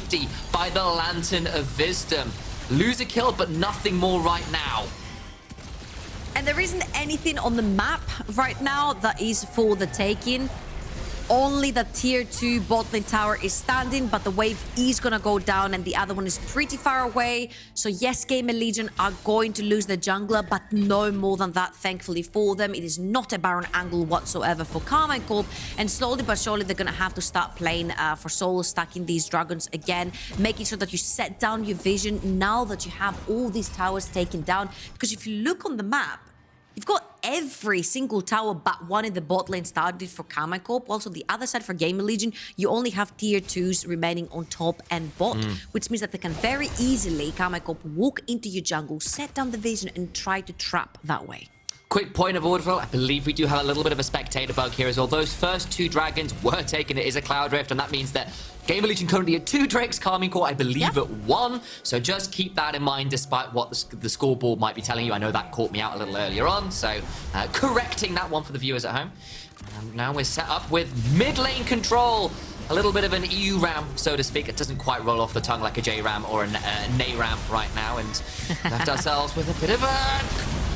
safety by the Lantern of Wisdom. Lose a kill, but nothing more right now. And there isn't anything on the map right now that is for the taking. Only the tier 2 bot lane tower is standing, but the wave is gonna go down and the other one is pretty far away. So yes, Gamer Legion are going to lose the jungler, but no more than that, thankfully for them. It is not a Baron angle whatsoever for Karma Corp, and slowly but surely they're gonna have to start playing for solo, stacking these dragons again, making sure that you set down your vision now that you have all these towers taken down. Because if you look on the map, you've got every single tower but one in the bot lane started for Karma Corp. Also, the other side for Gamer Legion, you only have tier 2s remaining on top and bot, which means that they can very easily, Karma Corp, walk into your jungle, set down the vision, and try to trap that way. Quick point of order, I believe we do have a little bit of a spectator bug here as well. Those first 2 dragons were taken. It is a Cloud Rift, and that means that Gamer Legion currently at 2 Drakes, Karma Corp, I believe, at 1. So just keep that in mind, despite what the scoreboard might be telling you. I know that caught me out a little earlier on, so correcting that one for the viewers at home. And now we're set up with mid lane control. A little bit of an EU ram, so to speak. It doesn't quite roll off the tongue like a J ram or a Nay ram right now, and left ourselves with a bit of a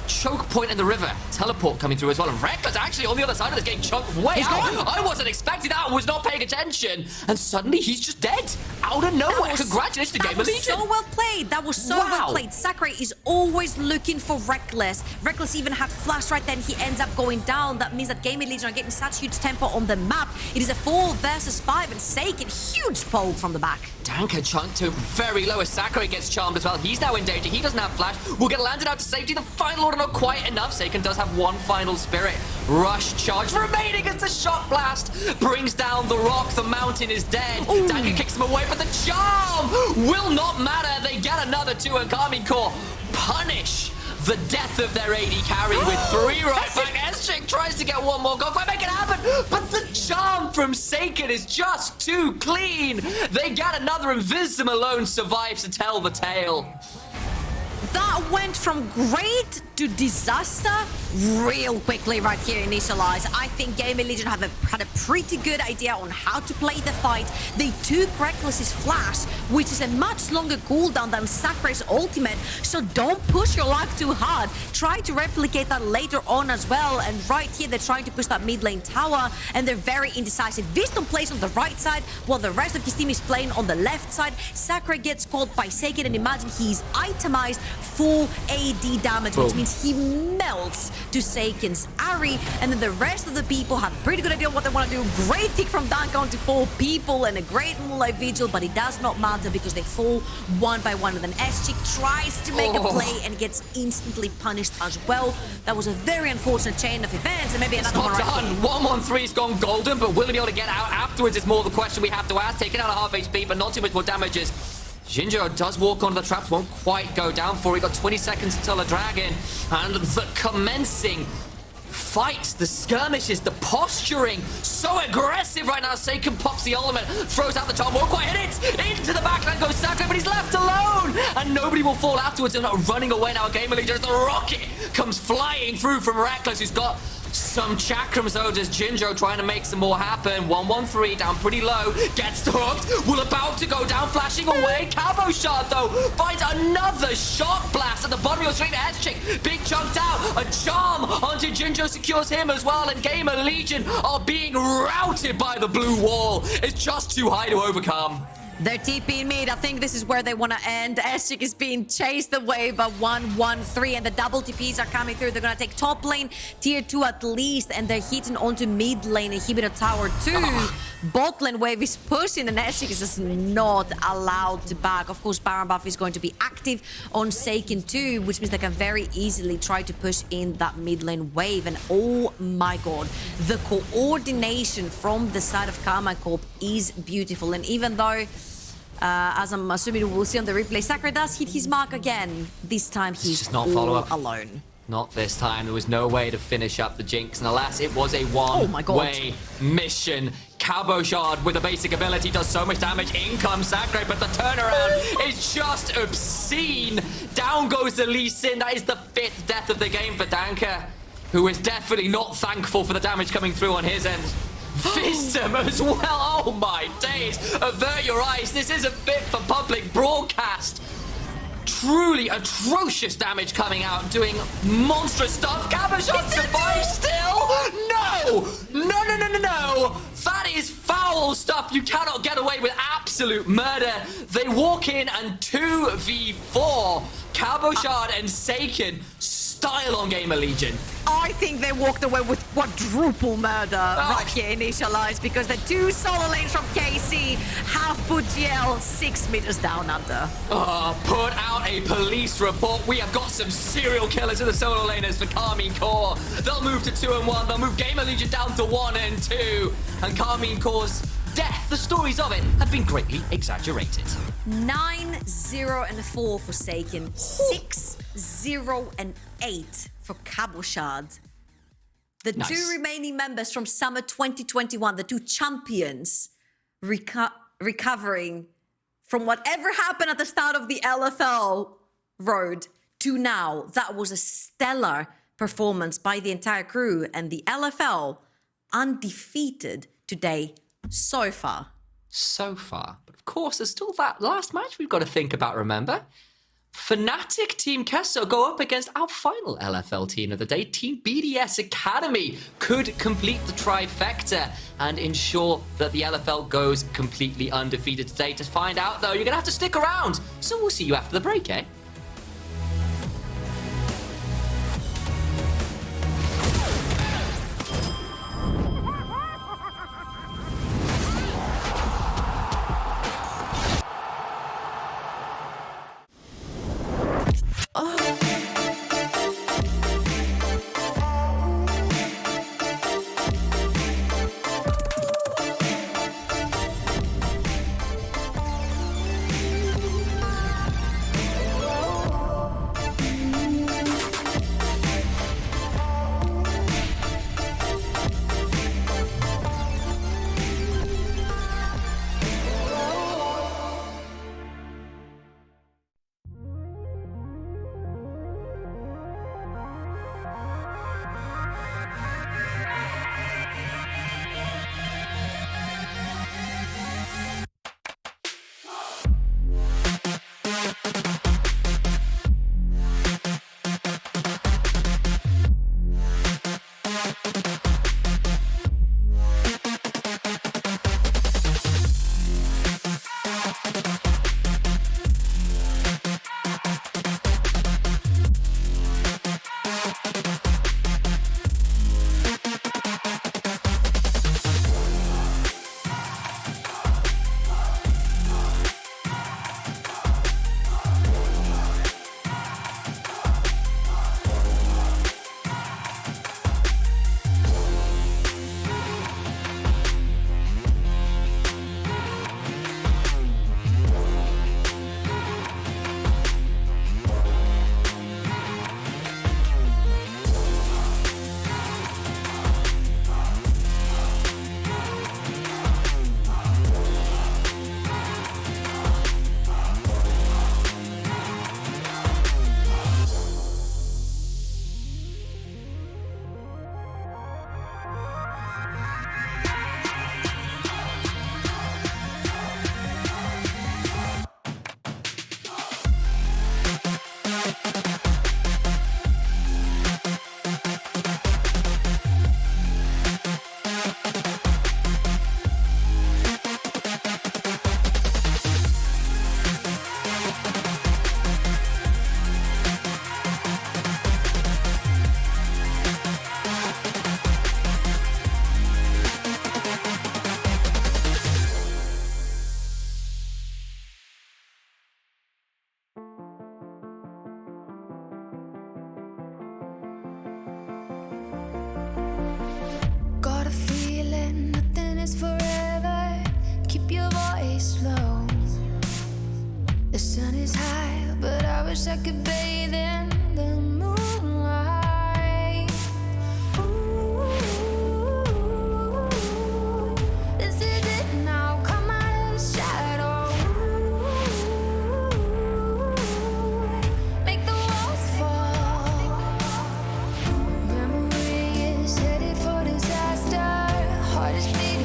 choke point in the river. Teleport coming through as well. And Reckless actually on the other side of this getting chunked way out. I wasn't expecting that. I was not paying attention. And suddenly he's just dead. Out of nowhere. Congratulations to Gamer Legion. That was so well played. That was so well played. Sakurai is always looking for Reckless. Reckless even had flash right then. He ends up going down. That means that Gamer Legion are getting such huge tempo on the map. It is a 4 versus 5 and Seiken, huge poke from the back. Danka chunked to very low as Sakurai gets charmed as well. He's now in danger. He doesn't have flash. Will get landed out to safety. The final order not quite enough. Seiken does have one final spirit. Rush charge remaining as the shock blast brings down the rock. The mountain is dead. Danka kicks him away, but the charm will not matter. They get another 2 and Karma Corp punish the death of their AD carry with 3 right back. Eschik tries to get one more. Go quite make it happen, but the charm from Seiken is just too clean. They get another, and Wisdom alone survives to tell the tale. That went from great to disaster real quickly right here, Initialize. I think Gamer Legion had a pretty good idea on how to play the fight. They took Reckless's flash, which is a much longer cooldown than Sakurai's ultimate, so don't push your luck too hard. Try to replicate that later on as well, and right here they're trying to push that mid lane tower, and they're very indecisive. Wisdom plays on the right side, while the rest of his team is playing on the left side. Sakurai gets caught by Seiken, and imagine he's itemized full AD damage, which means he melts to Seiken's Ari, and then the rest of the people have a pretty good idea what they want to do. Great pick from Danka onto 4 people and a great Moonlight Vigil, but it does not matter because they fall one by one. And then Eschik tries to make a play and gets instantly punished as well. That was a very unfortunate chain of events, and maybe another one right here. 113's gone golden, but will he be able to get out afterwards is more the question we have to ask. Taking out a half HP, but not too much more damages. Jinjo does walk onto the traps, won't quite go down for it. Got 20 seconds until the dragon. And the commencing fight, the skirmishes, the posturing, so aggressive right now. Seiken pops the ultimate, throws out the charm, won't quite hit it. Into the backline goes Sakurai, but he's left alone. And nobody will fall afterwards. They're not running away now. Gamer Legion, as the rocket comes flying through from Reckless, who's got some chakrams though. Does Jinjo trying to make some more happen? 113 down pretty low. Gets hooked. Will about to go down, flashing away. Cabo shot though. Finds another shock blast at the bottom of your screen. Eschik, big chunked out. A charm onto Jinjo secures him as well. And Gamer Legion are being routed by the blue wall. It's just too high to overcome. They're TPing mid. I think this is where they want to end. Eschik is being chased away by 113, and the double TPs are coming through. They're going to take top lane, tier 2 at least, and they're hitting onto mid lane, inhibitor tower 2. Bot lane wave is pushing, and Eschik is just not allowed to back. Of course, Baron buff is going to be active on Seiken too, which means they can very easily try to push in that mid lane wave. And oh my god, the coordination from the side of Karma Corp is beautiful. And even though as I'm assuming we'll see on the replay, Sakurai does hit his mark again. This time he's just not all alone. Not this time. There was no way to finish up the Jinx. And alas, it was a one-way mission. Cabo Shard with a basic ability does so much damage. In comes Sakurai, but the turnaround is just obscene. Down goes the Lee Sin. That is the 5th death of the game for Danka, who is definitely not thankful for the damage coming through on his end. Vistum as well. Oh my days. Avert your eyes. This is a fit for public broadcast. Truly atrocious damage coming out, doing monstrous stuff. Cabochard survives still? No! No, no, no, no, no! That is foul stuff. You cannot get away with absolute murder. They walk in and 2v4. Cabochard and Seiken style on Gamer Legion. I think they walked away with quadruple murder right here, Initialize, because the two solo lanes from KC have put GL 6 meters down under. Put out a police report. We have got some serial killers in the solo laners for Karmine Core. They'll move to 2 and 1. They'll move Gamer Legion down to 1 and 2. And Karmine Core's death, the stories of it, have been greatly exaggerated. 9-0 and 4 for Seiken. 6-0 and 8 for Cabochard. The two remaining members from summer 2021, the two champions, recovering from whatever happened at the start of the LFL road to now. That was a stellar performance by the entire crew, and the LFL undefeated today so far. So far. But of course, there's still that last match we've got to think about, remember? Fnatic Team Kesso go up against our final LFL team of the day. Team BDS Academy could complete the trifecta and ensure that the LFL goes completely undefeated today. To find out, though, you're going to have to stick around. So we'll see you after the break, eh? wish I could bathe in the moonlight. Ooh, this is it now, come out of the shadow. Ooh, make the walls fall. Memory is headed for disaster. Heart is beating.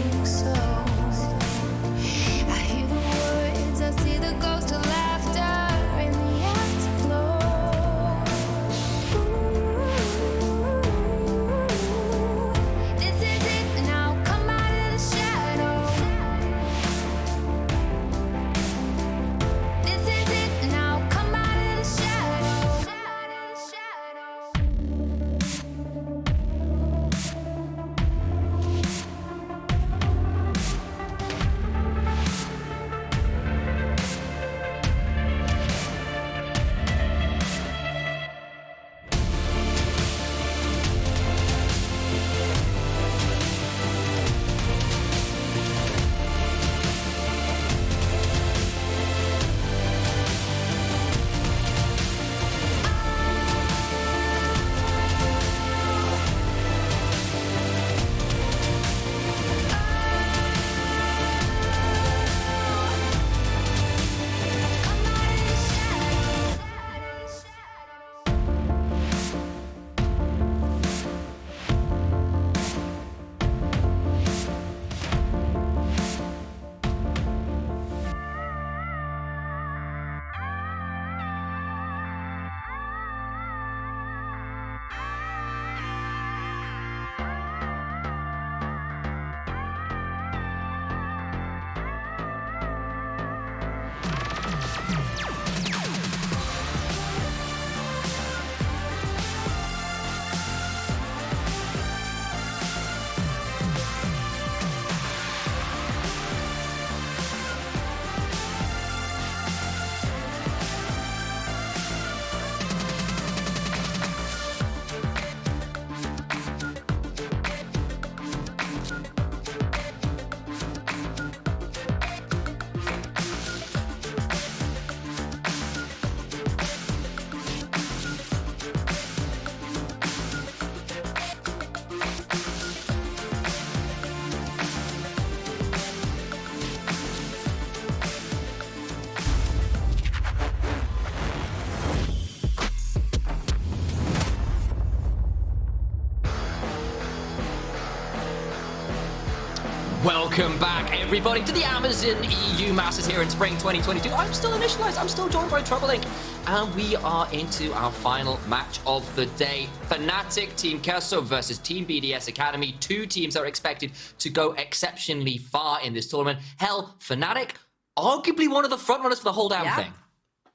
Welcome back, everybody, to the Amazon EU Masters here in spring 2022. I'm still initialized. I'm still joined by Troublelink. And we are into our final match of the day. Fnatic Team Kesso versus Team BDS Academy. Two teams that are expected to go exceptionally far in this tournament. Hell, Fnatic, arguably one of the front runners for the whole damn thing.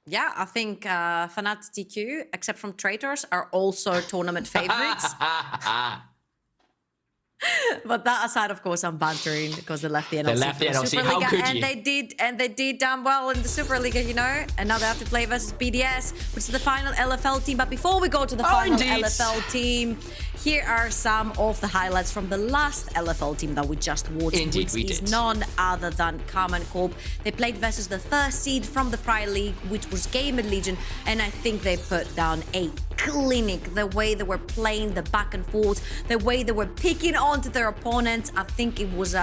Yeah, I think Fnatic TQ, except from Traitors, are also tournament favorites. But that aside, of course, I'm bantering because they left the NLC. They left the NLC. Super How Liga, could and you? they did damn well in the Super Liga, you know. And now they have to play versus BDS, which is the final LFL team. But before we go to the final LFL team, here are some of the highlights from the last LFL team that we just watched. Indeed, which is none other than Carmen Corp. They played versus the first seed from the prior league, which was Gamer Legion, and I think they put down a clinic. The way they were playing, the back and forth, the way they were picking onto their opponents. I think it was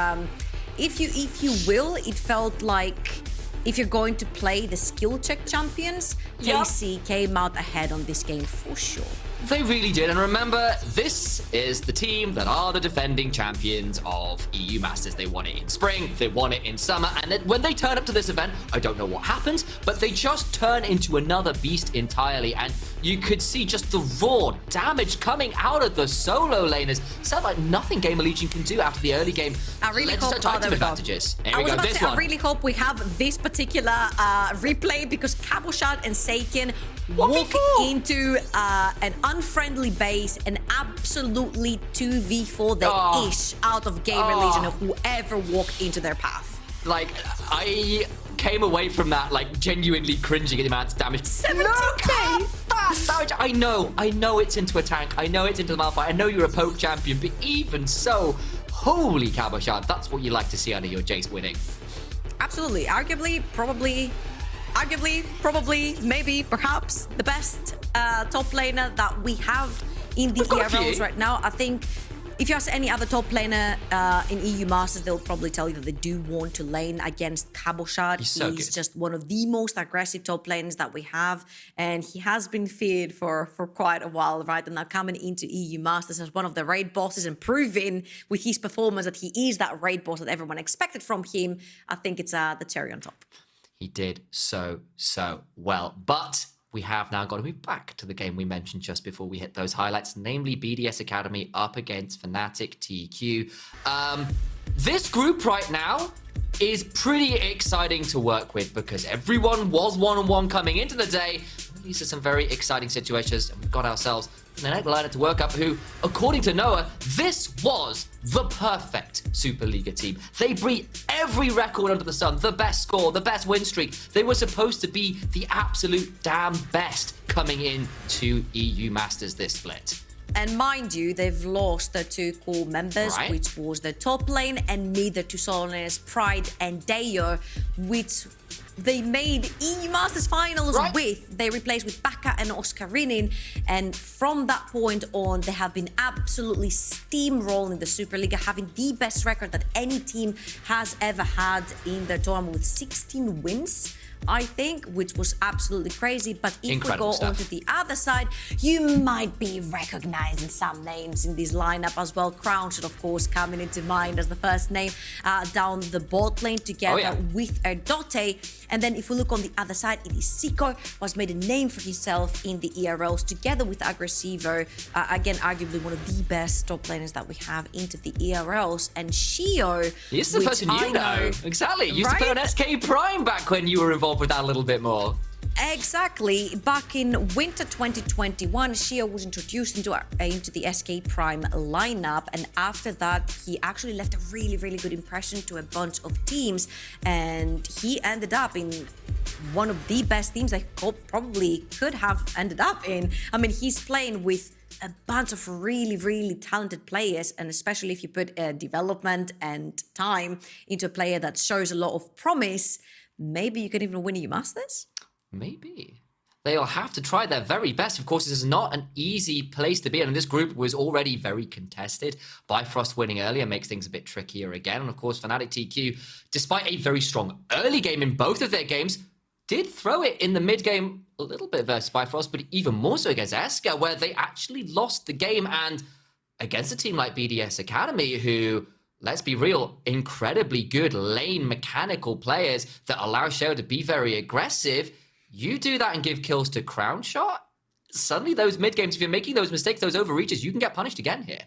if you will, it felt like if you're going to play the skill check champions, KC came out ahead on this game for sure. They really did. And remember, this is the team that are the defending champions of EU Masters. They won it in spring, they won it in summer, and when they turn up to this event, I don't know what happens, but they just turn into another beast entirely. And you could see just the raw damage coming out of the solo laners. Sounds like nothing Gamer Legion can do after the early game. I really hope advantages. Here we go. This one. I really hope we have this particular replay because Cabochard and Seiken walk into an unfriendly base and absolutely 2v4 the ish out of Gamer Legion or whoever walked into their path. Like, I came away from that like genuinely cringing at the amount of damage. 70k! Fast damage! I know it's into a tank. I know it's into the Malphite. I know you're a poke champion, but even so, holy Cabochard, that's what you like to see out of your Jace winning. Absolutely. Arguably, probably, maybe, perhaps the best top laner that we have in the ERLs right now. I think if you ask any other top laner in EU Masters, they'll probably tell you that they do want to lane against Cabochard. He's just one of the most aggressive top laners that we have, and he has been feared for quite a while, right? And now coming into EU Masters as one of the raid bosses and proving with his performance that he is that raid boss that everyone expected from him, I think it's the cherry on top. He did so well. But we have now got to move back to the game we mentioned just before we hit those highlights, namely BDS Academy up against Fnatic TQ. This group right now is pretty exciting to work with because everyone was one-on-one coming into the day. These are some very exciting situations, and we've got ourselves an lineup to work up who, according to Noah, this was the perfect Superliga team. They beat every record under the sun, the best score, the best win streak. They were supposed to be the absolute damn best coming into EU Masters this split. And mind you, they've lost their two core members, which was the top lane and mid, the two solo laners, Pride and Dayo, which they made EU Masters finals with. They replaced with Baka and Oscarinin, and from that point on, they have been absolutely steamrolling the Superliga, having the best record that any team has ever had in their tournament with 16 wins. I think, which was absolutely crazy. But if Incredible we go onto the other side, you might be recognizing some names in this lineup as well. Crownshot, of course, coming into mind as the first name down the bot lane together with Erdote. And then if we look on the other side, it is Siko, who has made a name for himself in the ERLs together with Aggressivo. Again, arguably one of the best top laners that we have into the ERLs. And Shio, he's the person you know. Exactly. You used to play on SK Prime back when you were involved with that a little bit more. Exactly. Back in winter 2021, Shio was introduced into the SK Prime lineup, and after that, he actually left a really, really good impression to a bunch of teams, and he ended up in one of the best teams I probably could have ended up in. I mean, he's playing with a bunch of really, really talented players, and especially if you put development and time into a player that shows a lot of promise, maybe you can even win EU Masters? Maybe. They'll have to try their very best. Of course, this is not an easy place to be in, and this group was already very contested. Bifrost winning earlier makes things a bit trickier again. And of course, Fnatic TQ, despite a very strong early game in both of their games, did throw it in the mid game a little bit versus Bifrost, but even more so against Eska, where they actually lost the game. And against a team like BDS Academy, who let's be real, incredibly good lane mechanical players that allow Sheo to be very aggressive. You do that and give kills to Crown Shot, suddenly those mid games, if you're making those mistakes, those overreaches, you can get punished again here.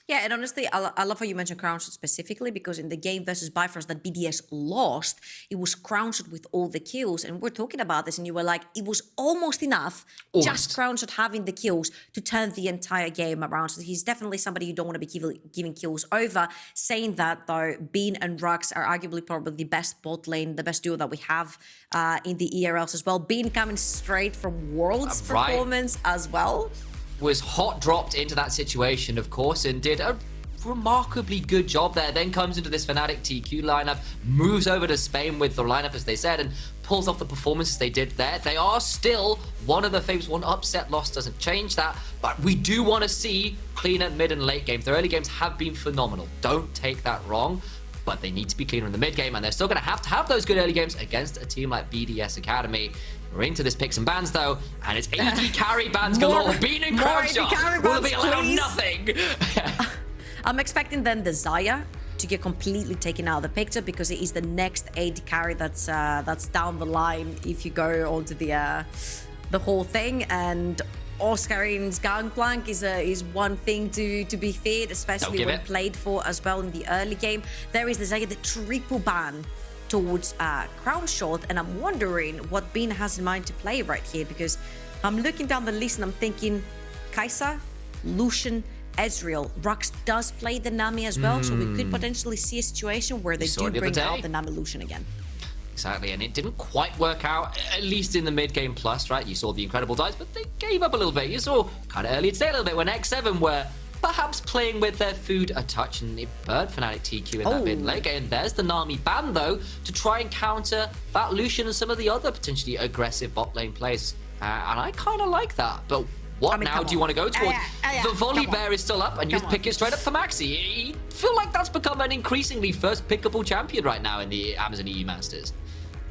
Yeah, and honestly, I love how you mentioned Crown Shot specifically, because in the game versus Bifrost that BDS lost, it was Crown Shot with all the kills. And we're talking about this, and you were like, it was almost enough, just Crown Shot having the kills to turn the entire game around. So he's definitely somebody you don't want to be giving kills over. Saying that, though, Bean and Rux are arguably probably the best bot lane, the best duo that we have in the ERLs as well. Bean coming straight from Worlds performance as well. Was hot dropped into that situation, of course, and did a remarkably good job there. Then comes into this Fnatic TQ lineup, moves over to Spain with the lineup, as they said, and pulls off the performances they did there. They are still one of the faves. One upset loss doesn't change that, but we do want to see cleaner mid and late games. Their early games have been phenomenal. Don't take that wrong, but they need to be cleaner in the mid game, and they're still going to have those good early games against a team like BDS Academy. We're into this picks and bans though, and it's AD carry bans galore. Bean and Crown Shot will be allowed nothing. I'm expecting then the Xayah to get completely taken out of the picture, because it is the next AD carry that's down the line if you go onto the whole thing. And Oscarin's Gangplank is one thing to be feared, especially when played for as well in the early game. There is the Xayah, the triple ban towards Crown Shot, and I'm wondering what Bean has in mind to play right here, because I'm looking down the list and I'm thinking Kai'Sa, Lucian, Ezreal. Rux does play the Nami as well, so we could potentially see a situation where they do bring out the Nami Lucian again. Exactly, and it didn't quite work out, at least in the mid-game plus, right? You saw the incredible dives, but they gave up a little bit. You saw kind of early to say a little bit when X7 were perhaps playing with their food a touch, and it burned Fnatic TQ in that mid late game. There's the Nami ban, though, to try and counter that Lucian and some of the other potentially aggressive bot lane plays. And I kind of like that, but what now do you want to go towards? The volley bear is still up, and you pick it straight up for Maxi. I feel like that's become an increasingly first pickable champion right now in the Amazon EU Masters.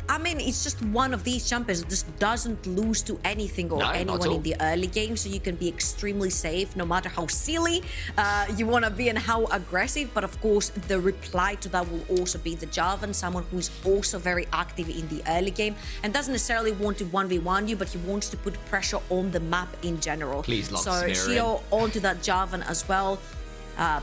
I mean, it's just one of these champions that just doesn't lose to anything or anyone in the early game, so you can be extremely safe no matter how silly you want to be and how aggressive. But of course, the reply to that will also be the Jarvan, someone who is also very active in the early game and doesn't necessarily want to 1v1 you, but he wants to put pressure on the map in general. Please, so Sheo onto that Jarvan as well.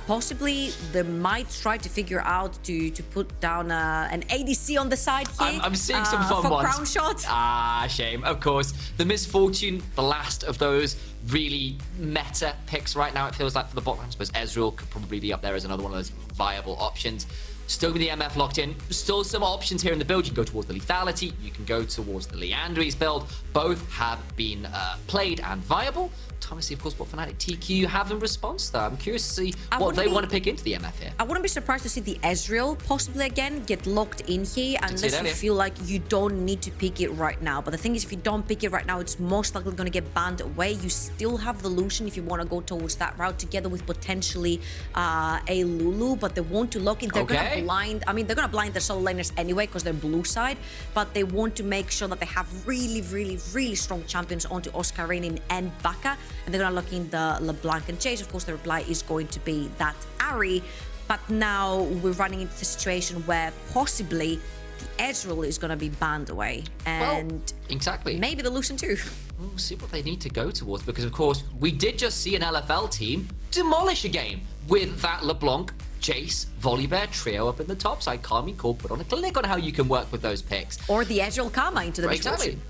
Possibly they might try to figure out to put down an ADC on the side here. I'm seeing some fun ones. Crown Shot. Shame. Of course, the Misfortune, the last of those really meta picks right now, it feels like, for the bot lane. I suppose Ezreal could probably be up there as another one of those viable options. Still with the MF locked in. Still some options here in the build. You can go towards the Lethality. You can go towards the Leandry's build. Both have been played and viable. Time to see, of course, what Fnatic TQ have in response to that. I'm curious to see what they want to pick into the MF here. I wouldn't be surprised to see the Ezreal possibly again get locked in here, unless you feel like you don't need to pick it right now. But the thing is, if you don't pick it right now, it's most likely going to get banned away. You still have the Lucian if you want to go towards that route, together with potentially a Lulu, but they want to lock in. They're going to blind. I mean, they're going to blind their solo laners anyway because they're blue side, but they want to make sure that they have really strong champions onto Oscarin and Baka. And they're going to lock in the LeBlanc and Chase. Of course, the reply is going to be that Ahri. But now we're running into the situation where possibly the Ezreal is going to be banned away. And maybe the Lucian too. We'll see what they need to go towards, because, of course, we did just see an LFL team demolish a game with that LeBlanc, Jace, Volibear trio up in the top side. Carmi Core put on a clinic on how you can work with those picks. Or the Ezreal Karma into the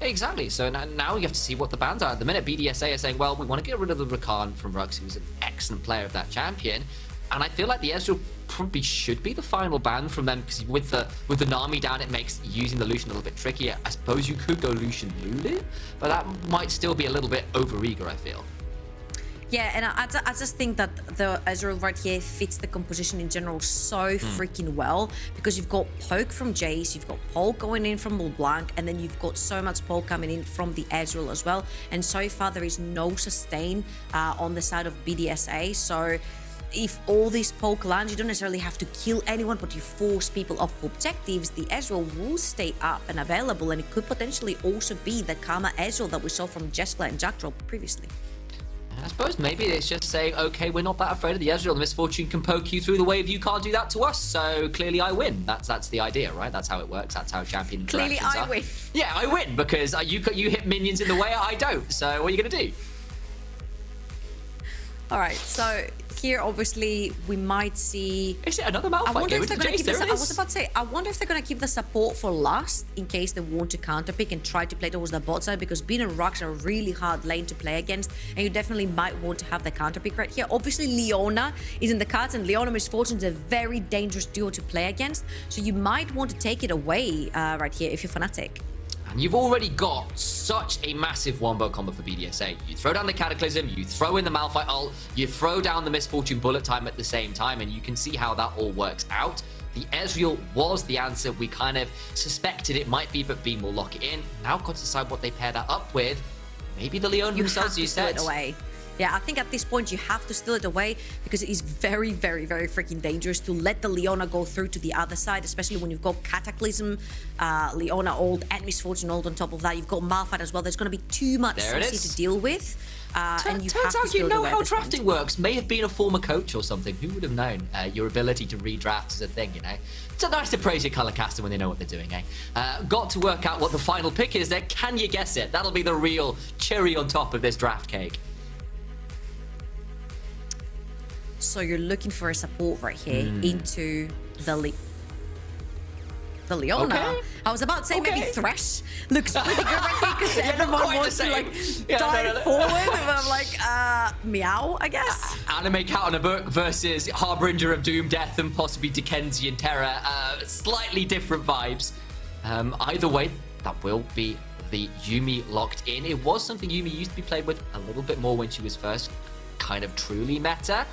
Exactly. So now you have to see what the bans are. At the minute, BDSA are saying, well, we want to get rid of the Rakan from Rux, who's an excellent player of that champion. And I feel like the Ezreal probably should be the final ban from them, because with the Nami down, it makes using the Lucian a little bit trickier. I suppose you could go Lucian Lulu, but that might still be a little bit overeager, I feel. Yeah, and I just think that the Ezreal right here fits the composition in general so freaking well, because you've got poke from Jace, you've got poke going in from LeBlanc, and then you've got so much poke coming in from the Ezreal as well. And so far, there is no sustain on the side of BDSA. So if all these poke lands, you don't necessarily have to kill anyone, but you force people off objectives, the Ezreal will stay up and available, and it could potentially also be the Karma Ezreal that we saw from Jeskla and Jackdrop previously. I suppose maybe it's just saying, okay, we're not that afraid of the Ezreal. The Misfortune can poke you through the wave. You can't do that to us, so clearly I win. That's the idea, right? That's how it works. That's how champion interactions Clearly I are. win. Yeah, I win because you hit minions in the way, I don't. So what are you going to do? All right, so here obviously we might see. Is it another Malphite? I wonder game if they're with going to Jace? keep There this. it I was is. about to say, I wonder if they're going to keep the support for last in case they want to counterpick and try to play towards the bot side, because Bean and Rux are a really hard lane to play against, and you definitely might want to have the counterpick right here. Obviously, Leona is in the cards, and Leona Misfortune is a very dangerous duo to play against, so you might want to take it away right here if you're Fnatic. And you've already got such a massive wombo combo for BDSA. You throw down the Cataclysm, you throw in the Malphite ult, you throw down the Misfortune bullet time at the same time, and you can see how that all works out. The Ezreal was the answer. We kind of suspected it might be, but Beam will lock it in. Now got to decide what they pair that up with. Maybe the Leon themselves, you said. Steal it away. Yeah, I think at this point you have to steal it away because it is very, very, very freaking dangerous to let the Leona go through to the other side, especially when you've got Cataclysm, Leona ult, and Misfortune ult on top of that. You've got Malphite as well. There's going to be too much CC to deal with. And you Turns have to out you steal it know away how at this point. drafting works. May have been a former coach or something. Who would have known? Your ability to redraft is a thing, you know. It's nice to praise your color caster when they know what they're doing, eh? Got to work out what the final pick is there. Can you guess it? That'll be the real cherry on top of this draft cake. So you're looking for a support right here into the Leona. Okay. I was about to say maybe Okay. Thresh looks pretty good right here because Yeah, not everyone quite the wants to same. like Yeah, dive no. forward. And I'm like, meow, I guess. Anime Cat on a Book versus Harbinger of Doom, Death, and possibly Dickensian Terror. Slightly different vibes. Either way, that will be the Yuumi locked in. It was something Yuumi used to be played with a little bit more when she was first kind of truly meta.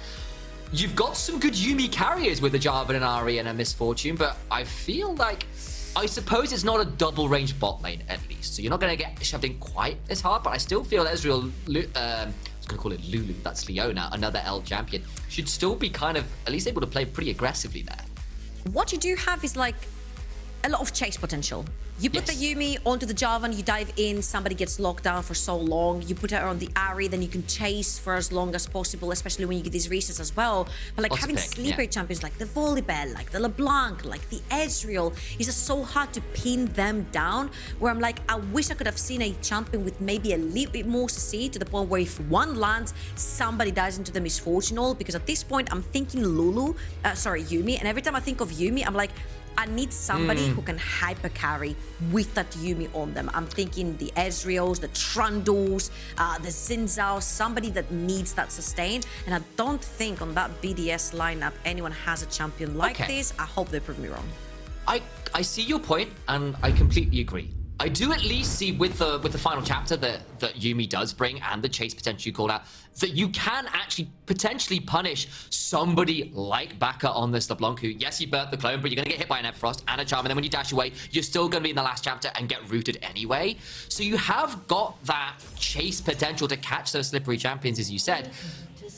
You've got some good Yuumi carriers with a Jarvan and Ahri and a Misfortune, but I feel like, I suppose it's not a double range bot lane at least, so you're not going to get shoved in quite as hard, but I still feel Ezreal, I was going to call it Lulu, that's Leona, another L champion, should still be kind of at least able to play pretty aggressively there. What you do have is like a lot of chase potential. You put the Yuumi onto the Jarvan, you dive in, somebody gets locked down for so long, you put her on the Ahri, then you can chase for as long as possible, especially when you get these resets as well. But like Lots having of pick, sleeper champions like the Volibear, like the LeBlanc, like the Ezreal, it's just so hard to pin them down, where I'm like, I wish I could have seen a champion with maybe a little bit more CC to the point where if one lands, somebody dies into the Misfortune ult, because at this point I'm thinking Yuumi, and every time I think of Yuumi, I'm like, I need somebody who can hyper carry with that Yuumi on them. I'm thinking the Ezreals, the Trundles, the Xin, somebody that needs that sustain. And I don't think on that BDS lineup anyone has a champion like this. I hope they prove me wrong. I see your point, and I completely agree. I do at least see with the final chapter that Yuumi does bring, and the chase potential you called out, that you can actually potentially punish somebody like Baka on this LeBlanc, who, yes, you burnt the clone, but you're going to get hit by an Frost and a Charm, and then when you dash away, you're still going to be in the last chapter and get rooted anyway. So you have got that chase potential to catch those slippery champions, as you said.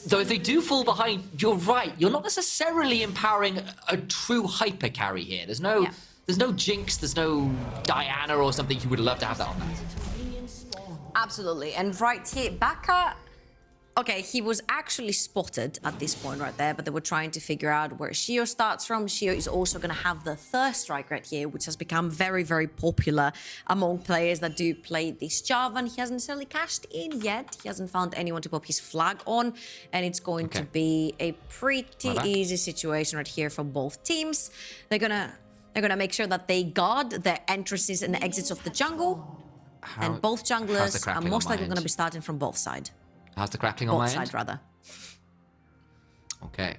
Though if they do fall behind, you're right, you're not necessarily empowering a true hyper carry here. There's no... Yeah. There's no Jinx, there's no Diana or something. You would love to have that on that. Absolutely. And right here, Baka, okay, he was actually spotted at this point right there, but they were trying to figure out where Shio starts from. Shio is also going to have the Thirst Strike right here, which has become very, very popular among players that do play this Jarvan. He hasn't necessarily cashed in yet. He hasn't found anyone to pop his flag on, and it's going to be a pretty easy situation right here for both teams. They're gonna make sure that they guard their entrances and exits of the jungle, and both junglers are most likely going to be starting from both sides. How's the crackling on my Both end? sides, rather. Okay.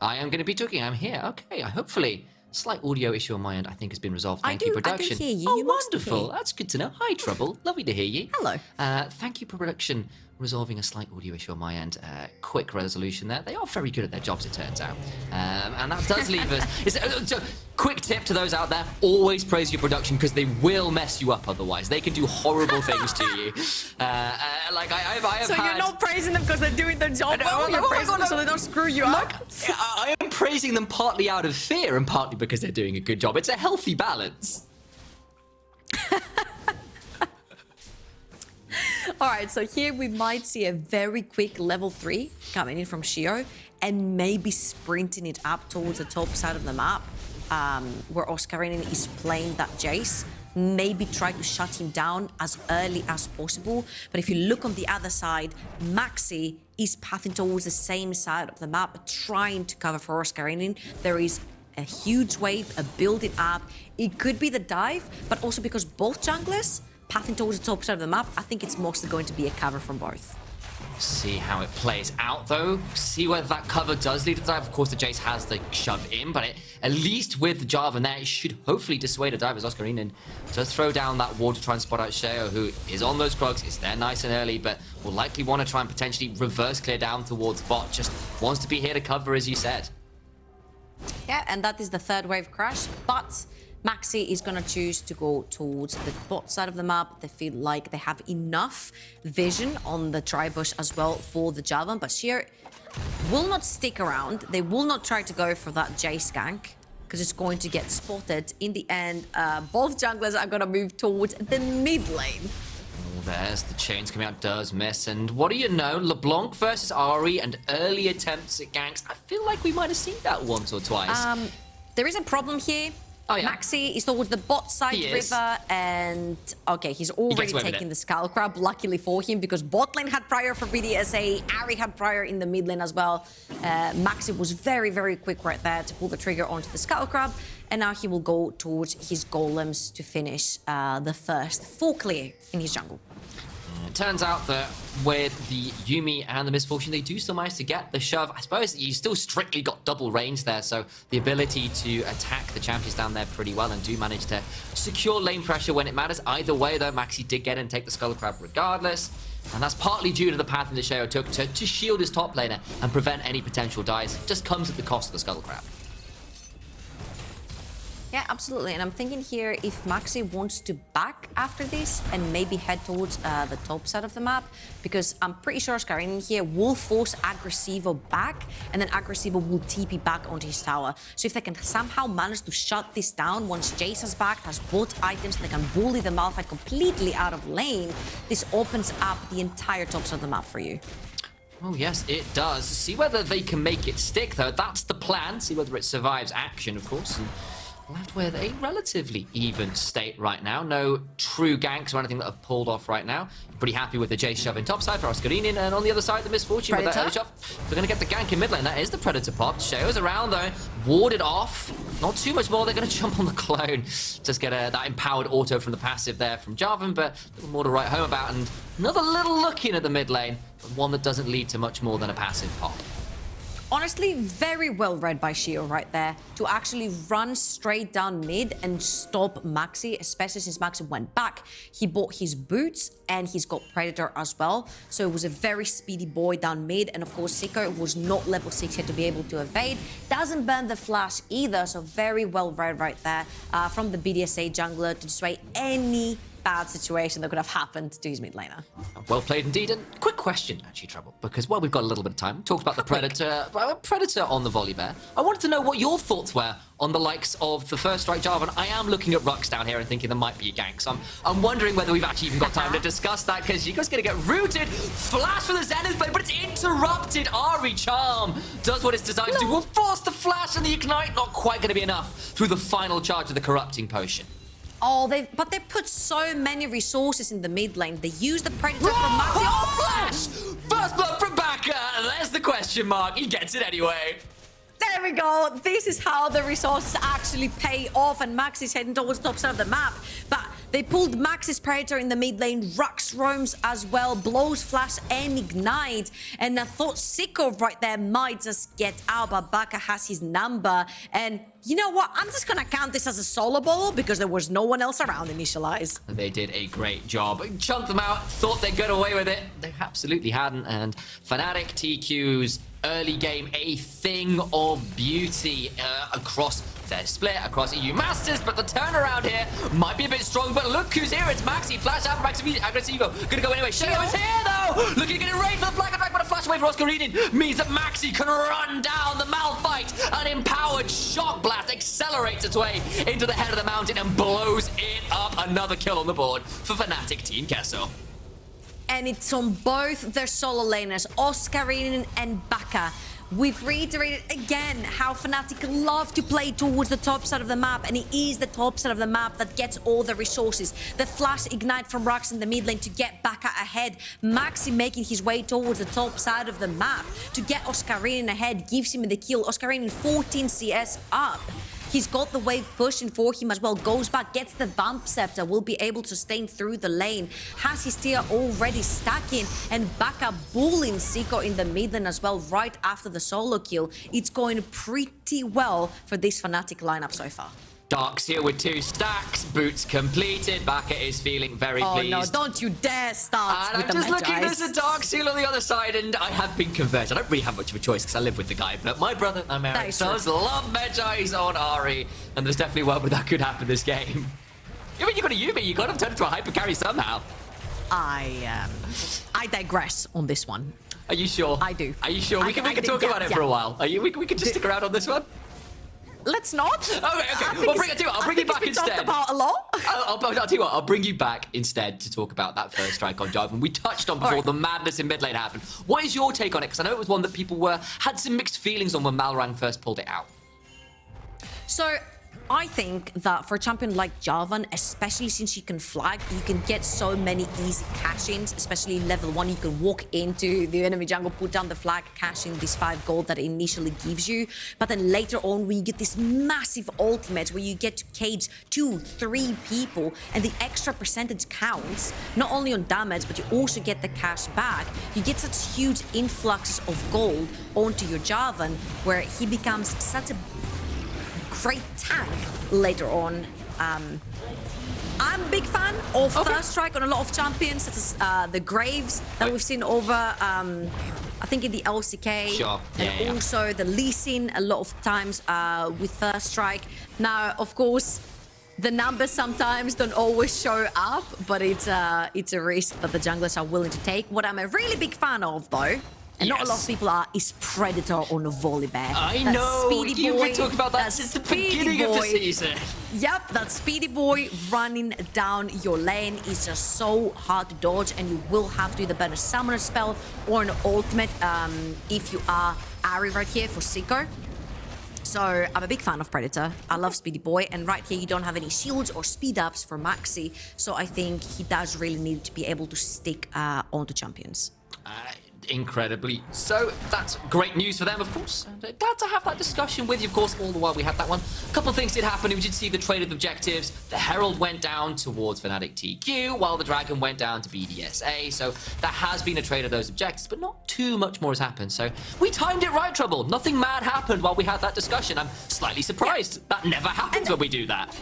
I am going to be talking. I'm here. Okay. Hopefully, slight audio issue on my end, I think, has been resolved. Thank you, production. I do hear you. Oh, You must wonderful. hear. That's good to know. Hi, Trouble. Lovely to hear you. Hello. Thank you, production, resolving a slight audio issue on my end. Quick resolution there. They are very good at their jobs, it turns out. And that does leave us... So, quick tip to those out there, always praise your production, because they will mess you up otherwise. They can do horrible things to you. Like, I have So had... you're not praising them because they're doing their job No, well, no, you're no, praising no, them so no. they don't screw you up? I am praising them partly out of fear and partly because they're doing a good job. It's a healthy balance. All right, so here we might see a very quick level 3 coming in from Shio and maybe sprinting it up towards the top side of the map where Oscarinin is playing that Jace. Maybe try to shut him down as early as possible. But if you look on the other side, Maxi is pathing towards the same side of the map, trying to cover for Oscarinin. There is a huge wave, a building up. It could be the dive, but also because both junglers pathing towards the top side of the map, I think it's mostly going to be a cover from both. See how it plays out, though. See whether that cover does lead to the dive. Of course, the Jace has the shove in, but at least with the Jarvan there, it should hopefully dissuade a dive as Oscarinin does throw down that ward to try and spot out Sheo, who is on those Krogs, is there nice and early, but will likely want to try and potentially reverse clear down towards bot. Just wants to be here to cover, as you said. Yeah, and that is the third wave crash, but Maxi is going to choose to go towards the bot side of the map. They feel like they have enough vision on the tri-bush as well for the Jarvan, but Sheer will not stick around. They will not try to go for that Jace gank because it's going to get spotted. In the end, both junglers are going to move towards the mid lane. There's the chains coming out, does miss, and what do you know? LeBlanc versus Ari and early attempts at ganks. I feel like we might have seen that once or twice. There is a problem here. Oh, yeah. Maxi is towards the bot side river, and okay, he's already taking the Skull Crab, luckily for him, because bot lane had prior for BDSA, Ari had prior in the mid lane as well. Maxi was very, very quick right there to pull the trigger onto the Skull Crab, and now he will go towards his golems to finish the first full clear in his jungle. It turns out that with the Yuumi and the Misfortune, they do still manage to get the shove. I suppose you still strictly got double range there, so the ability to attack the champions down there pretty well and do manage to secure lane pressure when it matters. Either way, though, Maxi did get in and take the Skull Crab regardless, and that's partly due to the path that Sheo took to shield his top laner and prevent any potential dives. It just comes at the cost of the Skull Crab. Yeah, absolutely. And I'm thinking here if Maxi wants to back after this and maybe head towards the top side of the map, because I'm pretty sure Oscarinin here will force Aggressivo back, and then Aggressivo will TP back onto his tower. So if they can somehow manage to shut this down once Jace has back, has both items, and they can bully the Malphite completely out of lane, this opens up the entire top side of the map for you. Oh, yes, it does. See whether they can make it stick, though. That's the plan. See whether it survives action, of course. And left with a relatively even state right now. No true ganks or anything that have pulled off right now. Pretty happy with the Jace shove in topside for Oscarinin, and on the other side, the Misfortune with that early shove. They're going to get the gank in mid lane. That is the Predator pop. Sheo's around, though. Warded off. Not too much more. They're going to jump on the clone. Just get that empowered auto from the passive there from Jarvan, but a little more to write home about. And another little look in at the mid lane, but one that doesn't lead to much more than a passive pop. Honestly, very well read by Shio right there to actually run straight down mid and stop Maxi, especially since Maxi went back. He bought his boots and he's got Predator as well. So it was a very speedy boy down mid. And of course, Sicko was not level 6 yet to be able to evade. Doesn't burn the flash either. So very well read right there from the BDSA jungler to dissuade any bad situation that could have happened to his mid laner. Well played indeed. And quick question, actually, Trouble, because while we've got a little bit of time, talked about the Predator on the Volley Bear. I wanted to know what your thoughts were on the likes of the first strike Jarvan. I am looking at Rux down here and thinking there might be a gank. So I'm wondering whether we've actually even got time to discuss that, because you guys are going to get rooted. Flash for the Zenith Blade, but it's interrupted. Ari Charm does what it's designed to do. Will force the flash and the ignite. Not quite going to be enough through the final charge of the corrupting potion. Oh, but they put so many resources in the mid lane. They use the Predator from Maxi. Oh, flash! First blood from Baka. There's the question mark. He gets it anyway. There we go. This is how the resources actually pay off, and Max is heading towards the top side of the map. But they pulled Max's Predator in the mid lane. Rux roams as well, blows flash and ignite. And I thought Sicko right there might just get out, but Baka has his number. And you know what? I'm just gonna count this as a solo ball because there was no one else around initialize. They did a great job. Chunked them out, thought they'd get away with it. They absolutely hadn't. And Fnatic TQ's early game, a thing of beauty across their split, across EU Masters, but the turnaround here might be a bit strong, but look who's here. It's Maxi. Flash out from Maxi. Aggressivo. Gonna go anyway. Sheo is here, though. Looking to get it right for the flag attack, but a flash away for Oscarinin means that Maxi can run down the Malphite. An empowered shock blast accelerates its way into the head of the mountain and blows it up. Another kill on the board for Fnatic Team Kesso. And it's on both their solo laners, Oscarine and Baka. We've reiterated again how Fnatic love to play towards the top side of the map, and it is the top side of the map that gets all the resources. The flash ignite from Rux in the mid lane to get Baka ahead. Maxi making his way towards the top side of the map to get Oscarine ahead, gives him the kill. Oscarine 14 CS up. He's got the wave pushing for him as well. Goes back, gets the Vamp Scepter, will be able to sustain through the lane. Has his tier already stacking, and Baka bullying Zico in the mid lane as well, right after the solo kill. It's going pretty well for this Fnatic lineup so far. Dark's here with 2 stacks, boots completed. Baka is feeling very pleased. Oh no, don't you dare start And with I'm the just looking, Magi's. there's a Dark Seal on the other side, and I have been converted. I don't really have much of a choice because I live with the guy, but my brother, Americ, does love Magi's on Ari, and there's definitely one where that could happen this game. I mean, you got a Yuumi, you got him turned into a hyper carry somehow. I digress on this one. Are you sure? I do. Are you sure? We can talk about it for a while. We can just stick around on this one? Let's not. Okay. Well, I'll bring you back instead. Talked about a lot. I'll tell you what, I'll bring you back instead to talk about that first strike on Jarvan. We touched on before the madness in mid lane happened. What is your take on it? Because I know it was one that people had some mixed feelings on when Malrang first pulled it out. So I think that for a champion like Jarvan, especially since you can flag, you can get so many easy cash-ins, especially level 1. You can walk into the enemy jungle, put down the flag, cash in this 5 gold that it initially gives you. But then later on, when you get this massive ultimate where you get to cage 2, 3 people, and the extra percentage counts, not only on damage, but you also get the cash back. You get such huge influxes of gold onto your Jarvan, where he becomes such a great tank later on. I'm a big fan of first strike on a lot of champions, such as the Graves that we've seen over, I think in the LCK. Sure. And also the Lee Sin a lot of times with first strike. Now, of course, the numbers sometimes don't always show up, but it's a risk that the junglers are willing to take. What I'm a really big fan of, though, and not a lot of people are, is Predator on a Volibear. I know, you've been talking about that since the beginning of the season. Yep, that speedy boy running down your lane is just so hard to dodge, and you will have to either burn a summoner spell or an ultimate if you are Ari right here for Zico. So I'm a big fan of Predator. I love Speedy Boy, and right here you don't have any shields or speed ups for Maxi, so I think he does really need to be able to stick onto champions. Incredibly so. That's great news for them, of course. And glad to have that discussion with you, of course, all the while we had that one. A couple of things did happen. We did see the trade of objectives. The Herald went down towards Fnatic TQ, while the Dragon went down to BDSA. So there has been a trade of those objectives, but not too much more has happened. So we timed it right, Trouble. Nothing mad happened while we had that discussion. I'm slightly surprised. Yeah. That never happens when we do that.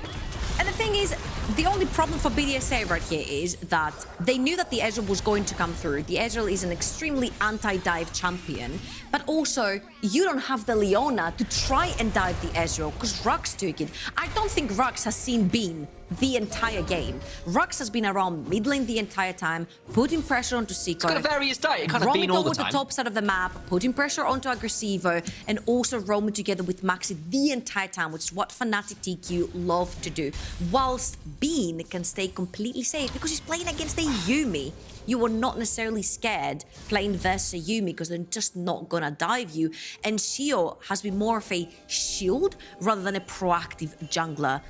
And the thing is, the only problem for BDSA right here is that they knew that the Ezreal was going to come through. The Ezreal is an extremely anti-dive champion, but also you don't have the Leona to try and dive the Ezreal because Rux took it. I don't think Rux has seen Bean the entire game. Rux has been around mid lane the entire time, putting pressure onto Zico. It's got a various diet, it kind of Bean all the time. The top side of the map, putting pressure onto Aggressivo, and also roaming together with Maxi the entire time, which is what Fnatic TQ love to do. Whilst Bean can stay completely safe because he's playing against a Yuumi. You are not necessarily scared playing versus a Yuumi because they're just not gonna dive you. And Shio has been more of a shield rather than a proactive jungler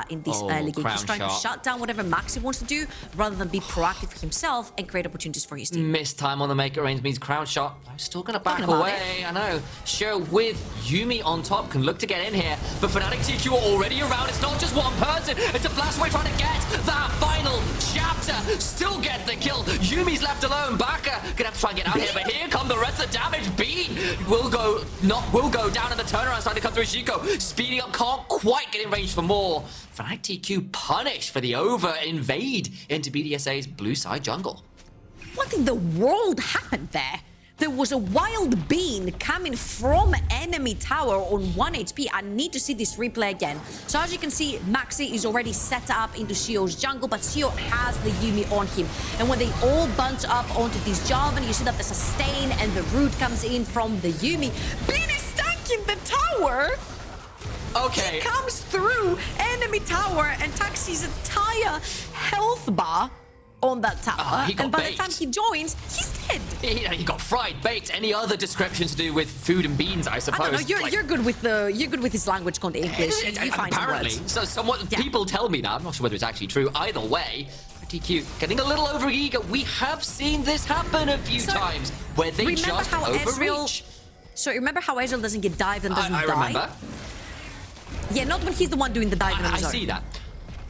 in this early game. He's trying to shut down whatever Maxi wants to do rather than be proactive for himself and create opportunities for his team. Missed time on the maker range means crown shot. I'm still gonna back away. I know. Shio with Yuumi on top can look to get in here, but Fnatic TQ are already around. It's not just one person. It's a flash away trying to get that final chapter. Still get the kill. Yumi's left alone. Baka gonna have to try and get out here, but here come the rest of the damage. Bean will go down, and the turnaround starting to come through. Zico speeding up, can't quite get in range for more. Fnatic TQ punished for the invade into BDSA's blue side jungle. What in the world happened there? There was a wild bean coming from enemy tower on 1 HP. I need to see this replay again. So as you can see, Maxi is already set up into Shio's jungle, but Shio has the Yuumi on him. And when they all bunch up onto this Jarvan, you see that the sustain and the root comes in from the Yuumi. Bean is tanking the tower! Okay. He comes through enemy tower and attacks his entire health bar. on that tower. He got And by baked. the time he joins, he's dead. He got fried, baked. Any other description to do with food and beans, I suppose. I don't know. You're good with this language called English. You find some apparently. words. So somewhat people tell me that. I'm not sure whether it's actually true. Either way, TQ getting a little overeager. We have seen this happen a few times where they just overreach. So remember how Ezreal doesn't get dived and doesn't die? I remember. Yeah, not when he's the one doing the diving. I see that.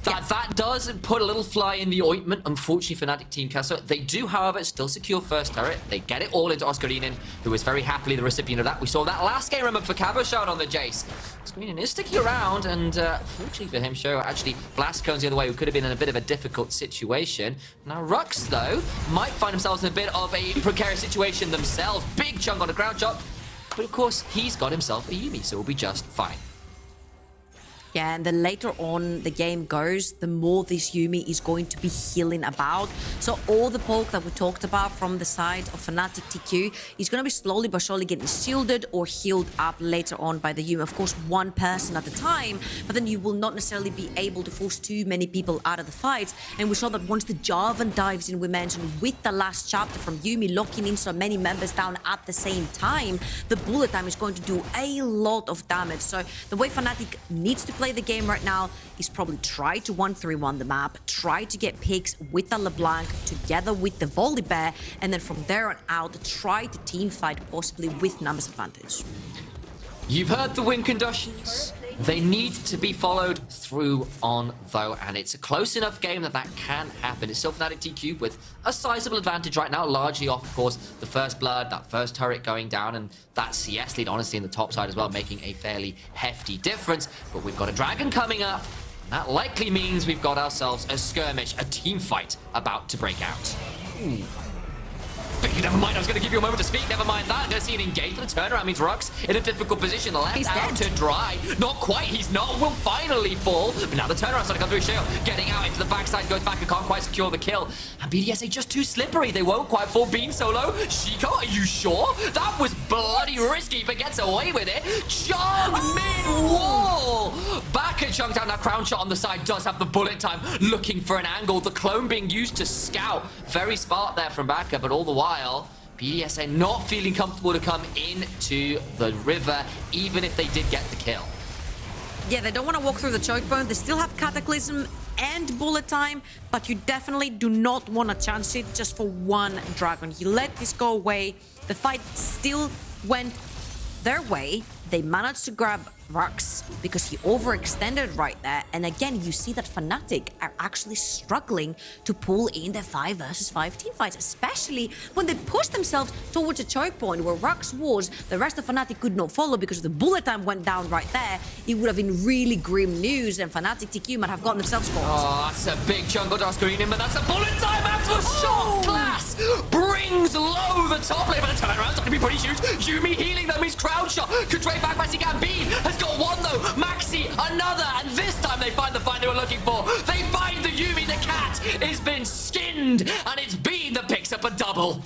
That does put a little fly in the ointment, unfortunately, Fnatic Team Castle. They do, however, still secure first turret. They get it all into Oscarinin, who is very happily the recipient of that. We saw that last game, remember, for Cabo shot on the Jace. Oscarinin is sticking around, and fortunately for him, Show actually blast cones the other way, who could have been in a bit of a difficult situation. Now, Rux, though, might find themselves in a bit of a precarious situation themselves. Big chunk on a ground shot. But, of course, he's got himself a Yuumi, so we'll be just fine. Yeah, and the later on the game goes, the more this Yuumi is going to be healing about. So all the poke that we talked about from the side of Fnatic TQ is going to be slowly but surely getting shielded or healed up later on by the Yuumi. Of course, one person at a time, but then you will not necessarily be able to force too many people out of the fight. And we saw that once the Jarvan dives in, we mentioned with the last chapter from Yuumi locking in so many members down at the same time, the bullet time is going to do a lot of damage. So the way Fnatic needs to play the game right now is probably try to 1-3-1 the map, try to get picks with the LeBlanc together with the Volibear, and then from there on out, try to team fight possibly with numbers advantage. You've heard the win conditions. They need to be followed through on, though, and it's a close enough game that can happen. It's still Fnatic TQ with a sizable advantage right now, largely off, of course, the first blood, that first turret going down, and that CS lead, honestly, in the top side as well, making a fairly hefty difference. But we've got a dragon coming up, and that likely means we've got ourselves a skirmish, a team fight about to break out. Ooh. Never mind, I was going to give you a moment to speak. Never mind that. Going to see an engage for the turnaround. Means Rux in a difficult position. Left He's out dead. to dry. Not quite. He's not. Will finally fall. But now the turnaround starting to come through. Shield getting out into the backside. Goes back and can't quite secure the kill. And BDSA just too slippery. They won't quite fall. Bean solo. Shiko, are you sure? That was bloody risky, but gets away with it. Chunk mid-wall. Back at Chunk down. That crown shot on the side does have the bullet time. Looking for an angle. The clone being used to scout. Very smart there from Baka, but all the while, BDSA not feeling comfortable to come into the river, even if they did get the kill. Yeah, they don't want to walk through the choke point. They still have Cataclysm and bullet time, but you definitely do not want to chance it just for one dragon. You let this go away. The fight still went their way. They managed to grab Rux because he overextended right there. And again, you see that Fnatic are actually struggling to pull in the 5 versus 5 team fights, especially when they push themselves towards a choke point where Rux was. The rest of Fnatic could not follow because the bullet time went down right there. It would have been really grim news, and Fnatic TQ might have gotten themselves caught. Oh, that's a big chunk of Oscarinin, but that's a bullet time after the shot class. Brings low the top lane, but the turnaround's going to be pretty huge. Yuumi healing them, his crowd shot. Could trade back by Gambit. Has got one though. Maxi, another, and this time they find the fight they were looking for. They find the Yuumi. The cat has been skinned, and it's Bean that picks up a double.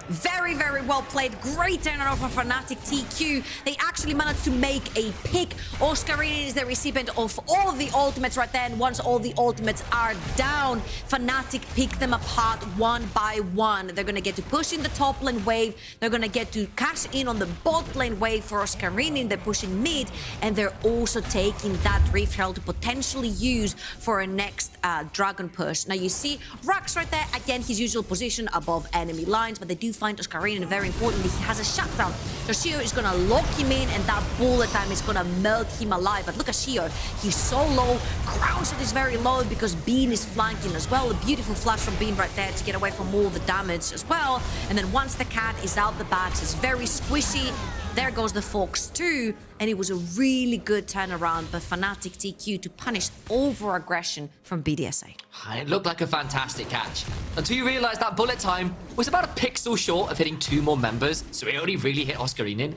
Very, very well played. Great turnaround for Fnatic TQ. They actually managed to make a pick. Oscarinin is the recipient of all of the ultimates right there, and once all the ultimates are down, Fnatic pick them apart one by one. They're gonna get to push in the top lane wave. They're gonna get to cash in on the bot lane wave for Oscarinin. They're pushing mid, and they're also taking that Rift Herald to potentially use for a next dragon push. Now you see Rux right there, again his usual position above enemy lines, but they do find Oscarinin, and very importantly, he has a shutdown. So Shio is gonna lock him in, and that bullet time is gonna melt him alive. But look at Shio, he's so low. Ground shot is very low because Bean is flanking as well. A beautiful flash from Bean right there to get away from all the damage as well. And then once the cat is out the backs, it's very squishy. There goes the Fox too, and it was a really good turnaround by Fnatic TQ to punish over-aggression from BDSA. It looked like a fantastic catch, until you realize that bullet time was about a pixel short of hitting 2 more members, so it only really hit Oscarinin.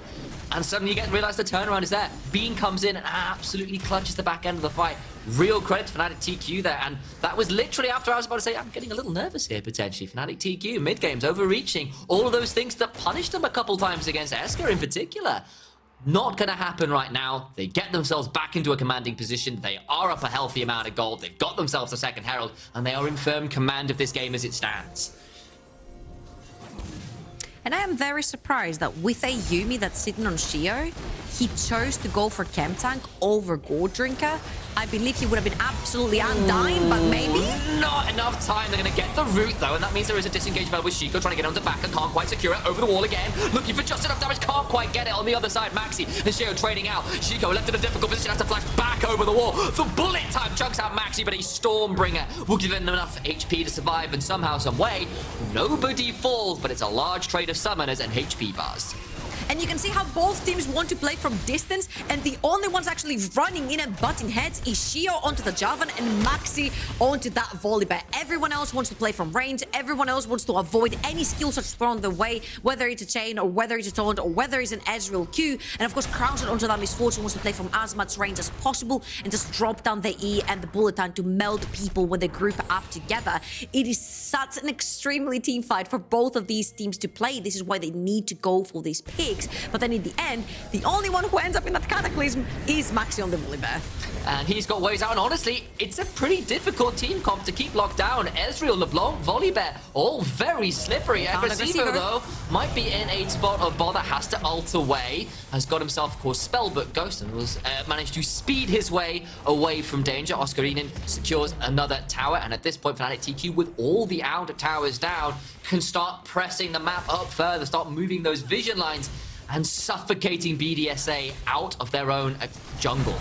And suddenly you realize the turnaround is there. Bean comes in and absolutely clutches the back end of the fight. Real credit to Fnatic TQ there, and that was literally after I was about to say, I'm getting a little nervous here, potentially. Fnatic TQ, mid-games, overreaching, all of those things that punished them a couple times against Esker in particular. Not going to happen right now. They get themselves back into a commanding position. They are up a healthy amount of gold. They've got themselves a second Herald, and they are in firm command of this game as it stands. And I am very surprised that with a Yuumi that's sitting on Shio, he chose to go for Chem Tank over Gold Drinker. I believe he would have been absolutely undying, but maybe? Not enough time. They're going to get the root, though, and that means there is a disengage battle with Shiko trying to get onto back and can't quite secure it. Over the wall again, looking for just enough damage, can't quite get it. On the other side, Maxi and Shio trading out. Shiko left in a difficult position, has to flash back over the wall. The bullet time chunks out Maxi, but a Stormbringer will give him enough HP to survive, and somehow, some way, nobody falls, but it's a large trade of summoners and HP bars. And you can see how both teams want to play from distance, and the only ones actually running in and butting heads is Shio onto the Javan and Maxi onto that Volibear. Everyone else wants to play from range. Everyone else wants to avoid any skill shots thrown their way, whether it's a chain or whether it's a taunt or whether it's an Ezreal Q. And of course, Crownshot onto that Misfortune wants to play from as much range as possible and just drop down the E and the bullet time to melt people when they group up together. It is such an extremely team fight for both of these teams to play. This is why they need to go for these picks. But then in the end, the only one who ends up in that Cataclysm is Maxi on the Volibear. And he's got ways out, and honestly, it's a pretty difficult team comp to keep locked down. Ezreal, LeBlanc, Volibear, all very slippery. Aggressivo, though, might be in a spot of bother, has to ult away, has got himself, of course, Spellbook Ghost, and was managed to speed his way away from danger. Oscarinin secures another tower, and at this point, Fnatic TQ, with all the outer towers down, can start pressing the map up further, start moving those vision lines, and suffocating BDSA out of their own jungle.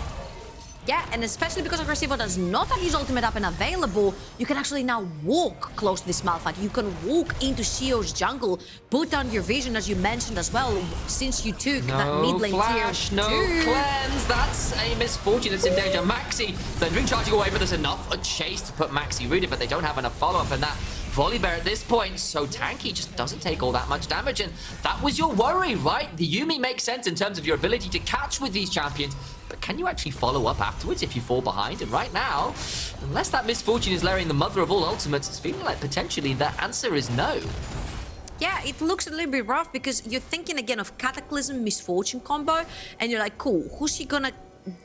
Yeah, and especially because Aggressivo does not have his ultimate up and available, you can actually now walk close to this Malphite. You can walk into Shio's jungle, put down your vision, as you mentioned as well, since you took that mid lane flash, tier no 2. cleanse. That's a Misfortune that's in danger. Maxi, Thundering charging away, but there's enough. A chase to put Maxi rooted, but they don't have enough follow-up in that. Volibear at this point, so tanky, just doesn't take all that much damage, and that was your worry, right? The Yuumi makes sense in terms of your ability to catch with these champions, but can you actually follow up afterwards if you fall behind? And right now, unless that Misfortune is layering the mother of all ultimates, it's feeling like potentially the answer is no. Yeah, it looks a little bit rough because you're thinking again of Cataclysm Misfortune combo, and you're like, cool, who's she gonna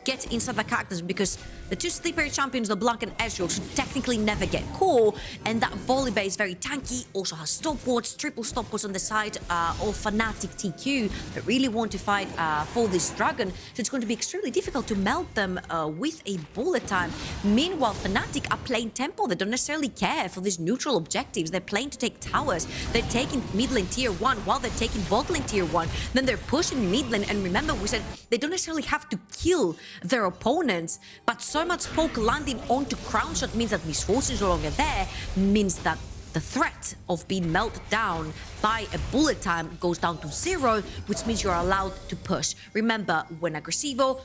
get inside the Cataclysm? Because the two slippery champions, LeBlanc and Ezreal, should technically never get caught, and that Volibear is very tanky, also has stopwatch, triple stopwatch on the side of Fnatic TQ that really want to fight for this dragon, so it's going to be extremely difficult to melt them with a bullet time. Meanwhile, Fnatic are playing tempo. They don't necessarily care for these neutral objectives. They're playing to take towers. They're taking mid lane tier 1 while they're taking bot lane tier 1. Then they're pushing mid lane, and remember we said they don't necessarily have to kill their opponents, but so much poke landing onto Crownshot means that Misfortune is no longer there, means that the threat of being melted down by a bullet time goes down to 0, which means you're allowed to push. Remember, when Aggressivo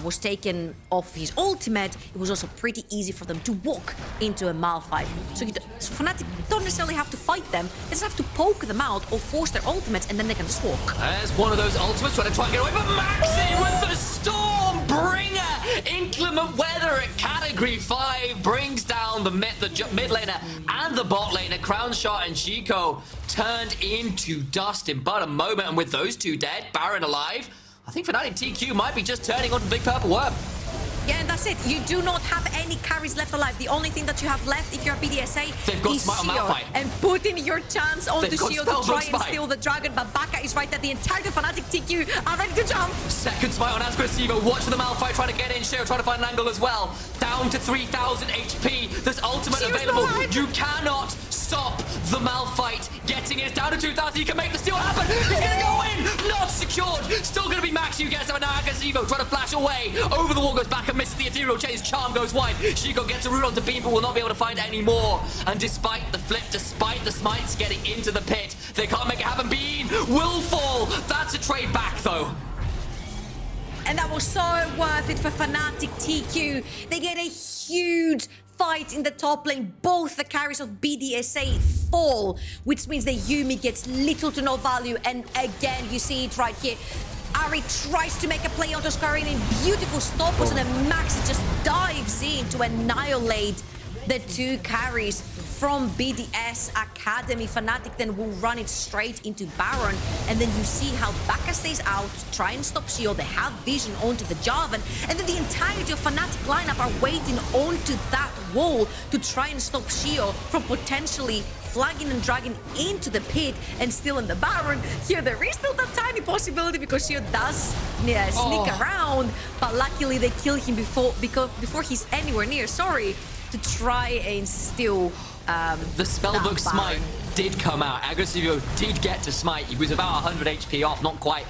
was taken off his ultimate, it was also pretty easy for them to walk into a Malphite. So Fnatic don't necessarily have to fight them, they just have to poke them out or force their ultimates, and then they can just walk. There's one of those ultimates trying to try and get away, but Maxi with the Stormbringer! Inclement weather at Category 5 brings down the mid laner and the bot laner. Crownshot and Shiko turned into dust in but a moment, and with those two dead, Baron alive, I think Fnatic TQ might be just turning onto the Big Purple Worm. Yeah, and that's it. You do not have any carries left alive. The only thing that you have left, if you're BDSA, They've got is Smite on Shio. Malphite. And putting your chance onto Shio to try and Smite. steal the dragon. But Baka is right that the entire Fnatic TQ are ready to jump. Second Smite on Aggressivo. Watch for the Malphite trying to get in. Shio trying to find an angle as well. Down to 3,000 HP. There's ultimate Shio's available. alive. You cannot stop the Malphite getting it. Down to 2,000. You can make the steal happen. He's going to go in. Not secured. Still going to be Maxi who gets it. Now Aggressivo trying to flash away. Over the wall goes back and misses the ethereal chase. Charm goes wide. Shiko gets a root onto Beam, but will not be able to find any more. And despite the flip, despite the smites getting into the pit, they can't make it happen. Beam will fall. That's a trade back, though. And that was so worth it for Fnatic TQ. They get a huge fight in the top lane. Both the carries of BDSA fall, which means the Yuumi gets little to no value. And again, you see it right here. Ari tries to make a play onto Scarine. Beautiful stop was, and then Maxi just dives in to annihilate the two carries from BDS Academy. Fnatic then will run it straight into Baron, and then you see how Baka stays out to try and stop Shio. They have vision onto the Jarvan, and then the entirety of Fnatic lineup are waiting onto that wall to try and stop Shio from potentially flagging and dragging into the pit and still in the Baron. Here there is still that tiny possibility because Shio does sneak around, but luckily they kill him before he's anywhere near, to try and steal the spellbook smite did come out. Agresivo did get to smite. He was about 100 HP off, not quite.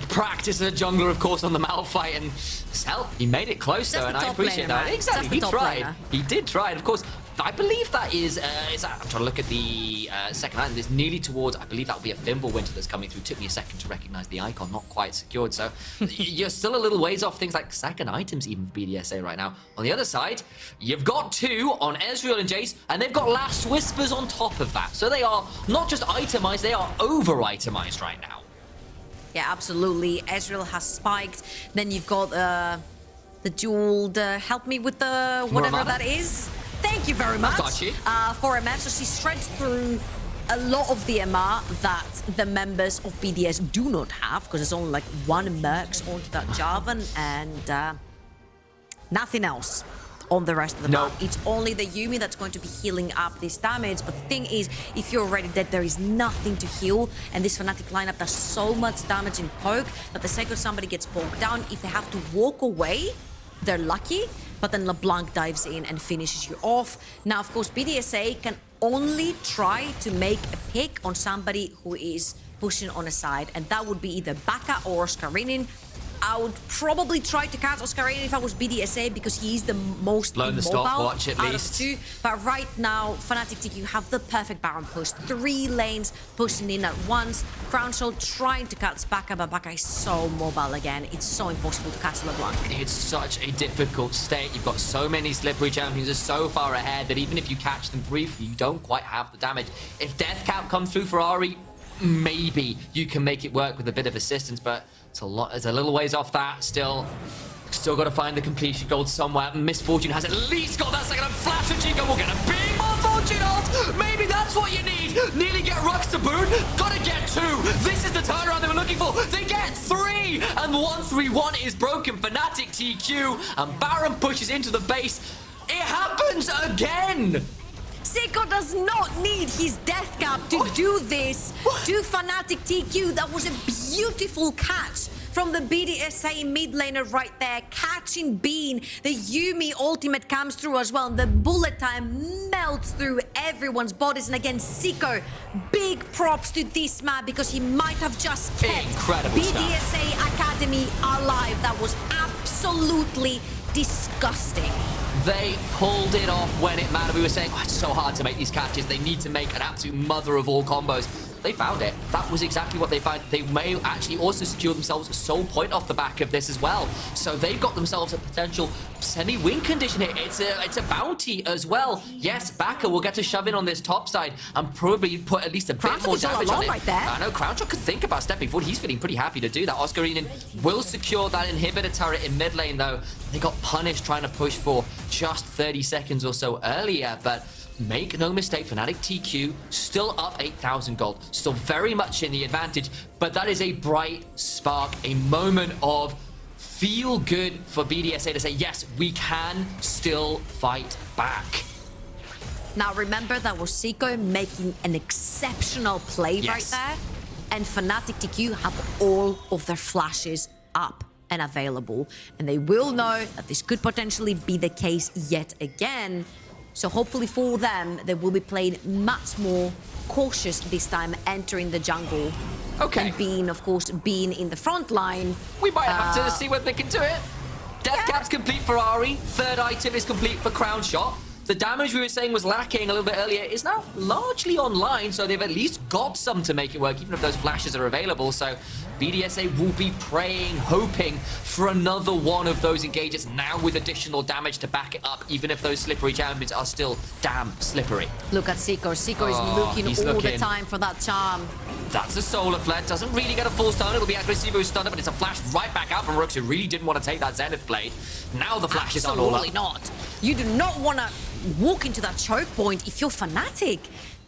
Practice as a jungler, of course, on the Malphite, and hell, he made it closer, and I appreciate that. Exactly, he tried. He did try, and of course, I believe that is I'm trying to look at the second item. It's nearly towards, I believe that will be a Thimble Winter that's coming through. Took me a second to recognize the icon, not quite secured. So you're still a little ways off things like second items even for BDSA right now. On the other side, you've got two on Ezreal and Jace, and they've got Last Whispers on top of that. So they are not just itemized, they are over-itemized right now. Yeah, absolutely. Ezreal has spiked. Then you've got the dual, help me with the whatever Muramana. that is. Thank you very much. Got you. For MF, so she shreds through a lot of the MR that the members of BDS do not have, because there's only like one Mercs onto that Jarvan and nothing else on the rest of the map. It's only the Yuumi that's going to be healing up this damage, but the thing is, if you're already dead, there is nothing to heal, and this Fnatic lineup does so much damage in poke that the second somebody gets poked down, if they have to walk away, they're lucky, but then LeBlanc dives in and finishes you off. Now, of course, BDSA can only try to make a pick on somebody who is pushing on a side, and that would be either Baka or Oscarinin. I would probably try to catch Oscarinin if I was BDSA because he is the most Learn the immobile stopwatch at out least. of two. But right now, Fnatic TQ have the perfect Baron push. 3 lanes pushing in at once. Crown Shot trying to catch Baka, but Baka is so mobile again. It's so impossible to catch LeBlanc. It's such a difficult state. You've got so many slippery champions are so far ahead that even if you catch them briefly, you don't quite have the damage. If Death Cap comes through for Ari, maybe you can make it work with a bit of assistance, but it's a little ways off that still. Still got to find the completion gold somewhere. Miss Fortune has at least got that second, and Flash and Chico will get a big more Fortune ult. Maybe that's what you need. Nearly get Rux to boot. Gotta get 2. This is the turnaround they were looking for. They get 3, and the 1-3-1 is broken. Fnatic TQ, and Baron pushes into the base. It happens again. Zico does not need his Death Cap to do this to Fnatic TQ. That was a beautiful catch from the BDSA mid laner right there, catching Bean. The Yuumi ultimate comes through as well, and the bullet time melts through everyone's bodies. And again, Zico, big props to this man because he might have just kept Incredible BDSA Academy alive. That was absolutely disgusting. They pulled it off when it mattered. We were saying, it's so hard to make these catches. They need to make an absolute mother of all combos. They found it. That was exactly what they found. They may actually also secure themselves a soul point off the back of this as well. So they've got themselves a potential semi-win condition here. It's a bounty as well. Yes, Baka will get to shove in on this top side and probably put at least a bit more damage on it. Right there. I know Crownshot could think about stepping forward. He's feeling pretty happy to do that. Oscarinin will secure that inhibitor turret in mid lane though. They got punished trying to push for just 30 seconds or so earlier, but make no mistake, Fnatic TQ still up 8,000 gold, still very much in the advantage, but that is a bright spark, a moment of feel good for BDSA to say, yes, we can still fight back. Now remember, that was Zico making an exceptional play right there, and Fnatic TQ have all of their flashes up and available, and they will know that this could potentially be the case yet again. So hopefully for them, they will be playing much more cautious this time, entering the jungle. Okay. And being, of course, being in the front line. We might have to see whether they can do it. Death Cap's complete for Ari. 3rd item is complete for Crown Shot. The damage we were saying was lacking a little bit earlier is now largely online, so they've at least got some to make it work, even if those flashes are available. So BDSA will be praying, hoping for another one of those engages now with additional damage to back it up, even if those slippery champions are still damn slippery. Look at Zico. Zico is looking all the time for that charm. That's a solar flare. Doesn't really get a full stun. It'll be Agresivo stunned, but it's a flash right back out from Rooks, who really didn't want to take that Zenith blade. Now the flash is on all up. Absolutely not. You do not want to walk into that choke point, if you're Fnatic,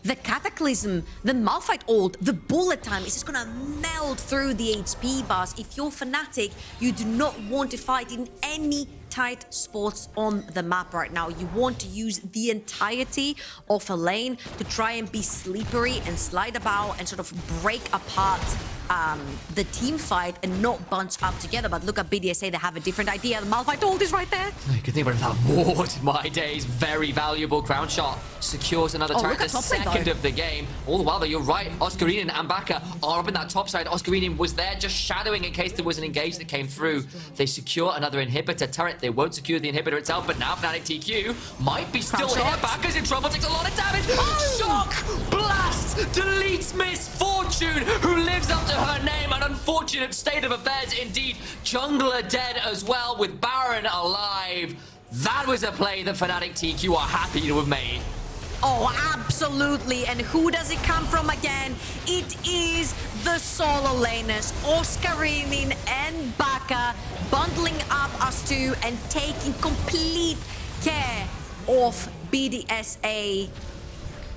the Cataclysm, the Malphite ult, the bullet time is just gonna melt through the HP bars. If you're Fnatic, you do not want to fight in any tight spots on the map right now. You want to use the entirety of a lane to try and be slippery and slide about and sort of break apart the team fight and not bunch up together. But look at BDSA, they have a different idea. The Malphite ult is right there. You can think about that ward. My days, very valuable crown shot. Secures another turret, the second of the game. All the while, though, you're right. Oscarinin and Baka are up in that top side. Oscarinin was there just shadowing in case there was an engage that came through. They secure another inhibitor turret. They won't secure the inhibitor itself, but now Fnatic TQ might be still here. Baka's in trouble, takes a lot of damage. Shock blast deletes Miss Fortune, who lives up to her name. An unfortunate state of affairs indeed. Jungler dead as well, with Baron alive. That was a play that Fnatic TQ are happy to have made. Oh, absolutely. And who does it come from again? It is the solo laners, Oscarinin and Baka, bundling up us two and taking complete care of BDSA.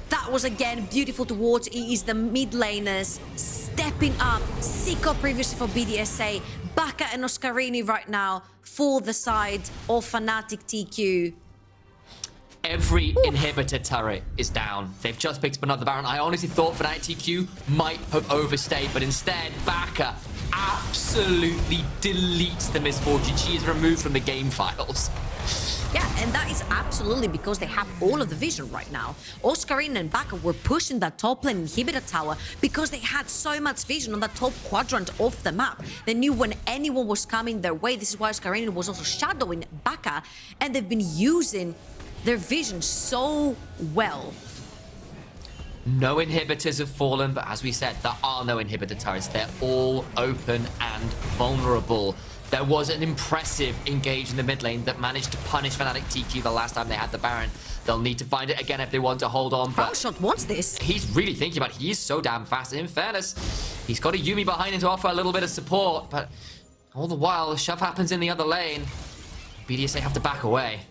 That was, again, beautiful to watch. It is the mid laners stepping up. Siko previously for BDSA. Baka and Oscarini right now for the side of Fnatic TQ. Every inhibitor turret is down. They've just picked up another Baron. I honestly thought Fnatic TQ might have overstayed, but instead, Baka absolutely deletes the Miss Fortune. She is removed from the game files. Yeah, and that is absolutely because they have all of the vision right now. Oscarina and Baka were pushing that top lane inhibitor tower because they had so much vision on the top quadrant of the map. They knew when anyone was coming their way. This is why Oscarina was also shadowing Baka, and they've been using their vision so well. No inhibitors have fallen, but as we said, there are no inhibitor turrets. They're all open and vulnerable. There was an impressive engage in the mid lane that managed to punish Fnatic TQ the last time they had the Baron. They'll need to find it again if they want to hold on, but Shot wants this. He's really thinking about it. He is so damn fast, and in fairness, he's got a Yuumi behind him to offer a little bit of support, but all the while, a shove happens in the other lane. BDSA have to back away.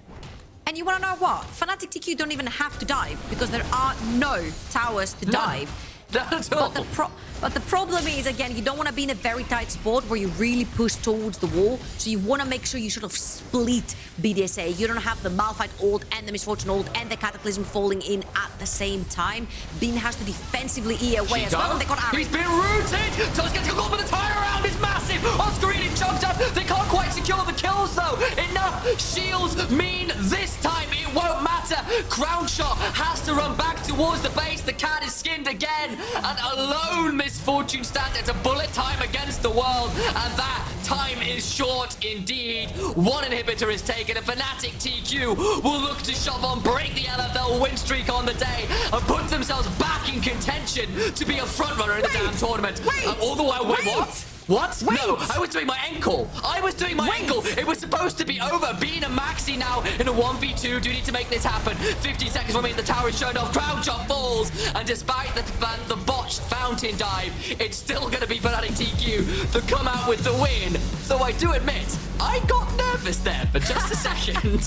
And you want to know what? Fnatic TQ don't even have to dive because there are no towers to dive. Not at all. But the problem is, again, you don't want to be in a very tight spot where you really push towards the wall. So you want to make sure you sort of split BDSA. You don't have the Malphite ult and the Misfortune ult and the Cataclysm falling in at the same time. Bean has to defensively E away as well. And they got Ari. He's been rooted! Does get to go, but the tire around is massive! Oscarina chunked up! They can't quite secure the kills, though! Enough shields mean this time it won't matter! Crown Shot has to run back towards the base. The cat is skinned again. And alone, Miss Fortune stands. It's a bullet time against the world. And that time is short indeed. One inhibitor is taken. And Fnatic TQ will look to shove on, break the LFL win streak on the day, and put themselves back in contention to be a frontrunner in the damn tournament. All the while, what? What? No, I was doing my ankle. I was doing my ankle. It was supposed to be over. Being a maxi now in a 1v2. Do need to make this happen. 15 seconds remain. The tower is shown off. Crown Shot falls. And despite the botched fountain dive, it's still going to be Fnatic TQ to come out with the win. So I do admit, I got nervous there for just a second.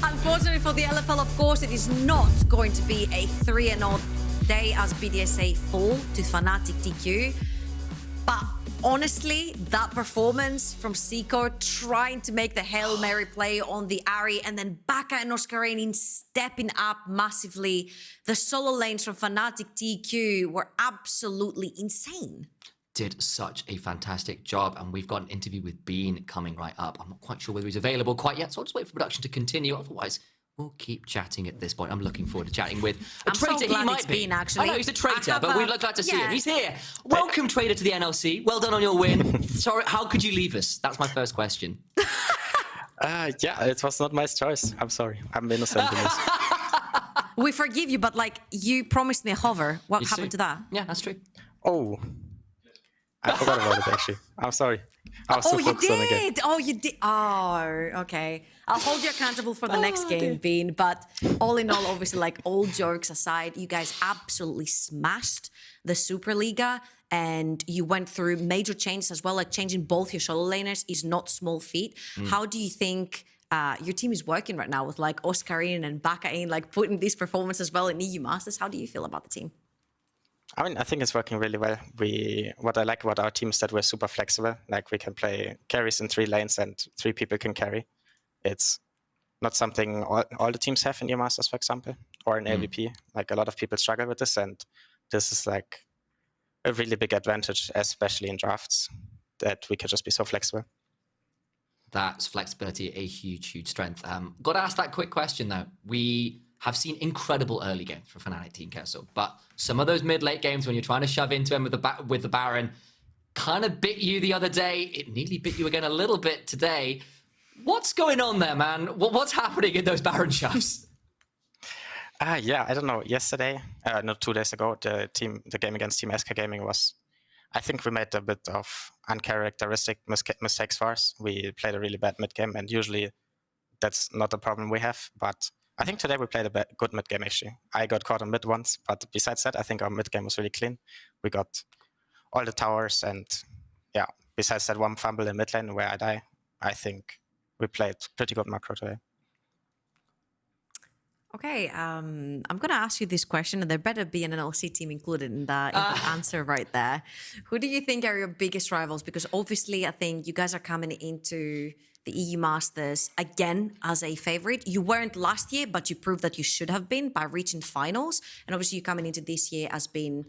Unfortunately for the LFL, of course, it is not going to be a 3-0 day as BDSA fall to Fnatic TQ. But honestly, that performance from Siko trying to make the Hail Mary play on the Ari and then Baka and Oscarinin stepping up massively. The solo lanes from Fnatic TQ were absolutely insane. Did such a fantastic job, and we've got an interview with Bean coming right up. I'm not quite sure whether he's available quite yet, so I'll just wait for production to continue. Otherwise, we'll keep chatting at this point. I'm looking forward to chatting with a traitor. So glad he might it's be. Bean, actually. I know he's a traitor, but we're glad to see him. He's here. Welcome, traitor, to the NLC. Well done on your win. Sorry, how could you leave us? That's my first question. Yeah, it was not my choice. I'm sorry. I'm innocent in this. We forgive you, but like you promised me a hover. What happened to that? Yeah, that's true. Oh. I forgot about it, actually. I'm sorry. I was so focused on the game. Oh, you did. Oh, okay. I'll hold you accountable for the next game, Bean. But all in all, obviously, like all jokes aside, you guys absolutely smashed the Superliga. And you went through major changes as well, like changing both your solo laners is not small feat. How do you think your team is working right now with like Oscar in and Baka in, like putting this performance as well in EU Masters. How do you feel about the team? I mean, I think it's working really well. What I like about our team is that we're super flexible. Like we can play carries in 3 lanes and 3 people can carry. It's not something all the teams have in EU Masters, for example, or in AVP. Like a lot of people struggle with this, and this is like a really big advantage, especially in drafts, that we can just be so flexible. That's flexibility, a huge, huge strength. Got to ask that quick question though. We have seen incredible early games from Fnatic Team Kessel, but some of those mid-late games when you're trying to shove into him with the Baron kind of bit you the other day. It nearly bit you again a little bit today. What's going on there, man? What's happening in those Baron shoves? Yeah, I don't know. Yesterday, no, 2 days ago, the game against Team SK Gaming was, I think we made a bit of uncharacteristic mistakes for us. We played a really bad mid game, and usually that's not a problem we have. But I think today we played a good mid game actually. I got caught on mid once, but besides that, I think our mid game was really clean. We got all the towers, and yeah, besides that one fumble in mid lane where I die, I think we played pretty good macro today. Okay, I'm going to ask you this question, and there better be an NLC team included in the answer right there. Who do you think are your biggest rivals? Because obviously, I think you guys are coming into the EU Masters again as a favorite. You weren't last year, but you proved that you should have been by reaching finals. And obviously, you're coming into this year as being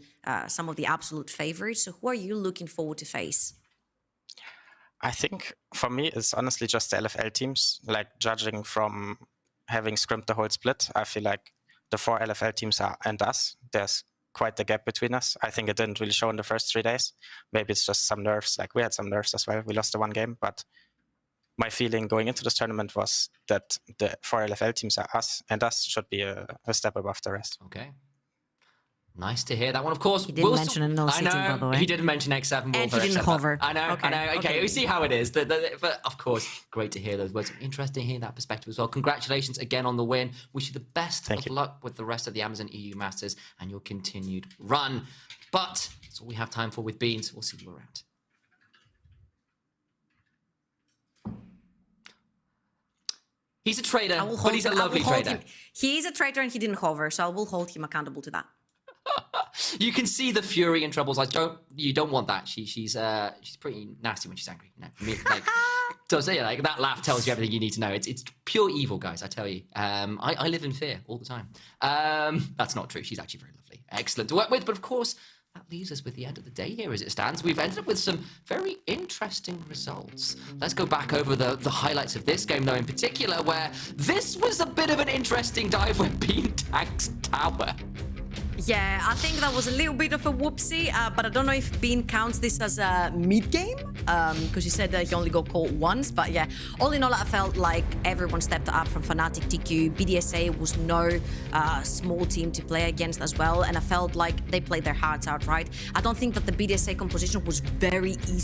some of the absolute favorites. So who are you looking forward to face? I think for me, it's honestly just the LFL teams. Like judging from having scrimped the whole split, I feel like the 4 LFL teams and us, there's quite the gap between us. I think it didn't really show in the first 3 days. Maybe it's just some nerves. Like we had some nerves as well. We lost the 1 game, but my feeling going into this tournament was that the 4 LFL teams are us, and us should be a step above the rest. Okay. Nice to hear that one. Of course, he didn't mention an LCT, by the way. He didn't mention X7. And he didn't hover. I know. Okay, we see how it is. But of course, great to hear those words. Interesting to hear that perspective as well. Congratulations again on the win. Wish you the best of luck with the rest of the Amazon EU Masters and your continued run. But that's all we have time for with Beans. We'll see you around. He's a traitor, but he's a lovely traitor. He is a traitor and he didn't hover, so I will hold him accountable to that. You can see the fury in Trouble's eyes. You don't want that. She's pretty nasty when she's angry. You know, like, so say like that laugh tells you everything you need to know. It's pure evil, guys. I tell you. I live in fear all the time. That's not true. She's actually very lovely, excellent to work with. But of course, that leaves us with the end of the day here as it stands. We've ended up with some very interesting results. Let's go back over the highlights of this game, though, in particular, where this was a bit of an interesting dive where Bean tanks tower. Yeah, I think that was a little bit of a whoopsie, but I don't know if Bean counts this as a mid-game, because he said that he only got caught once. But yeah, all in all, I felt like everyone stepped up from Fnatic, TQ. BDSA was no small team to play against as well, and I felt like they played their hearts out, right? I don't think that the BDSA composition was very easy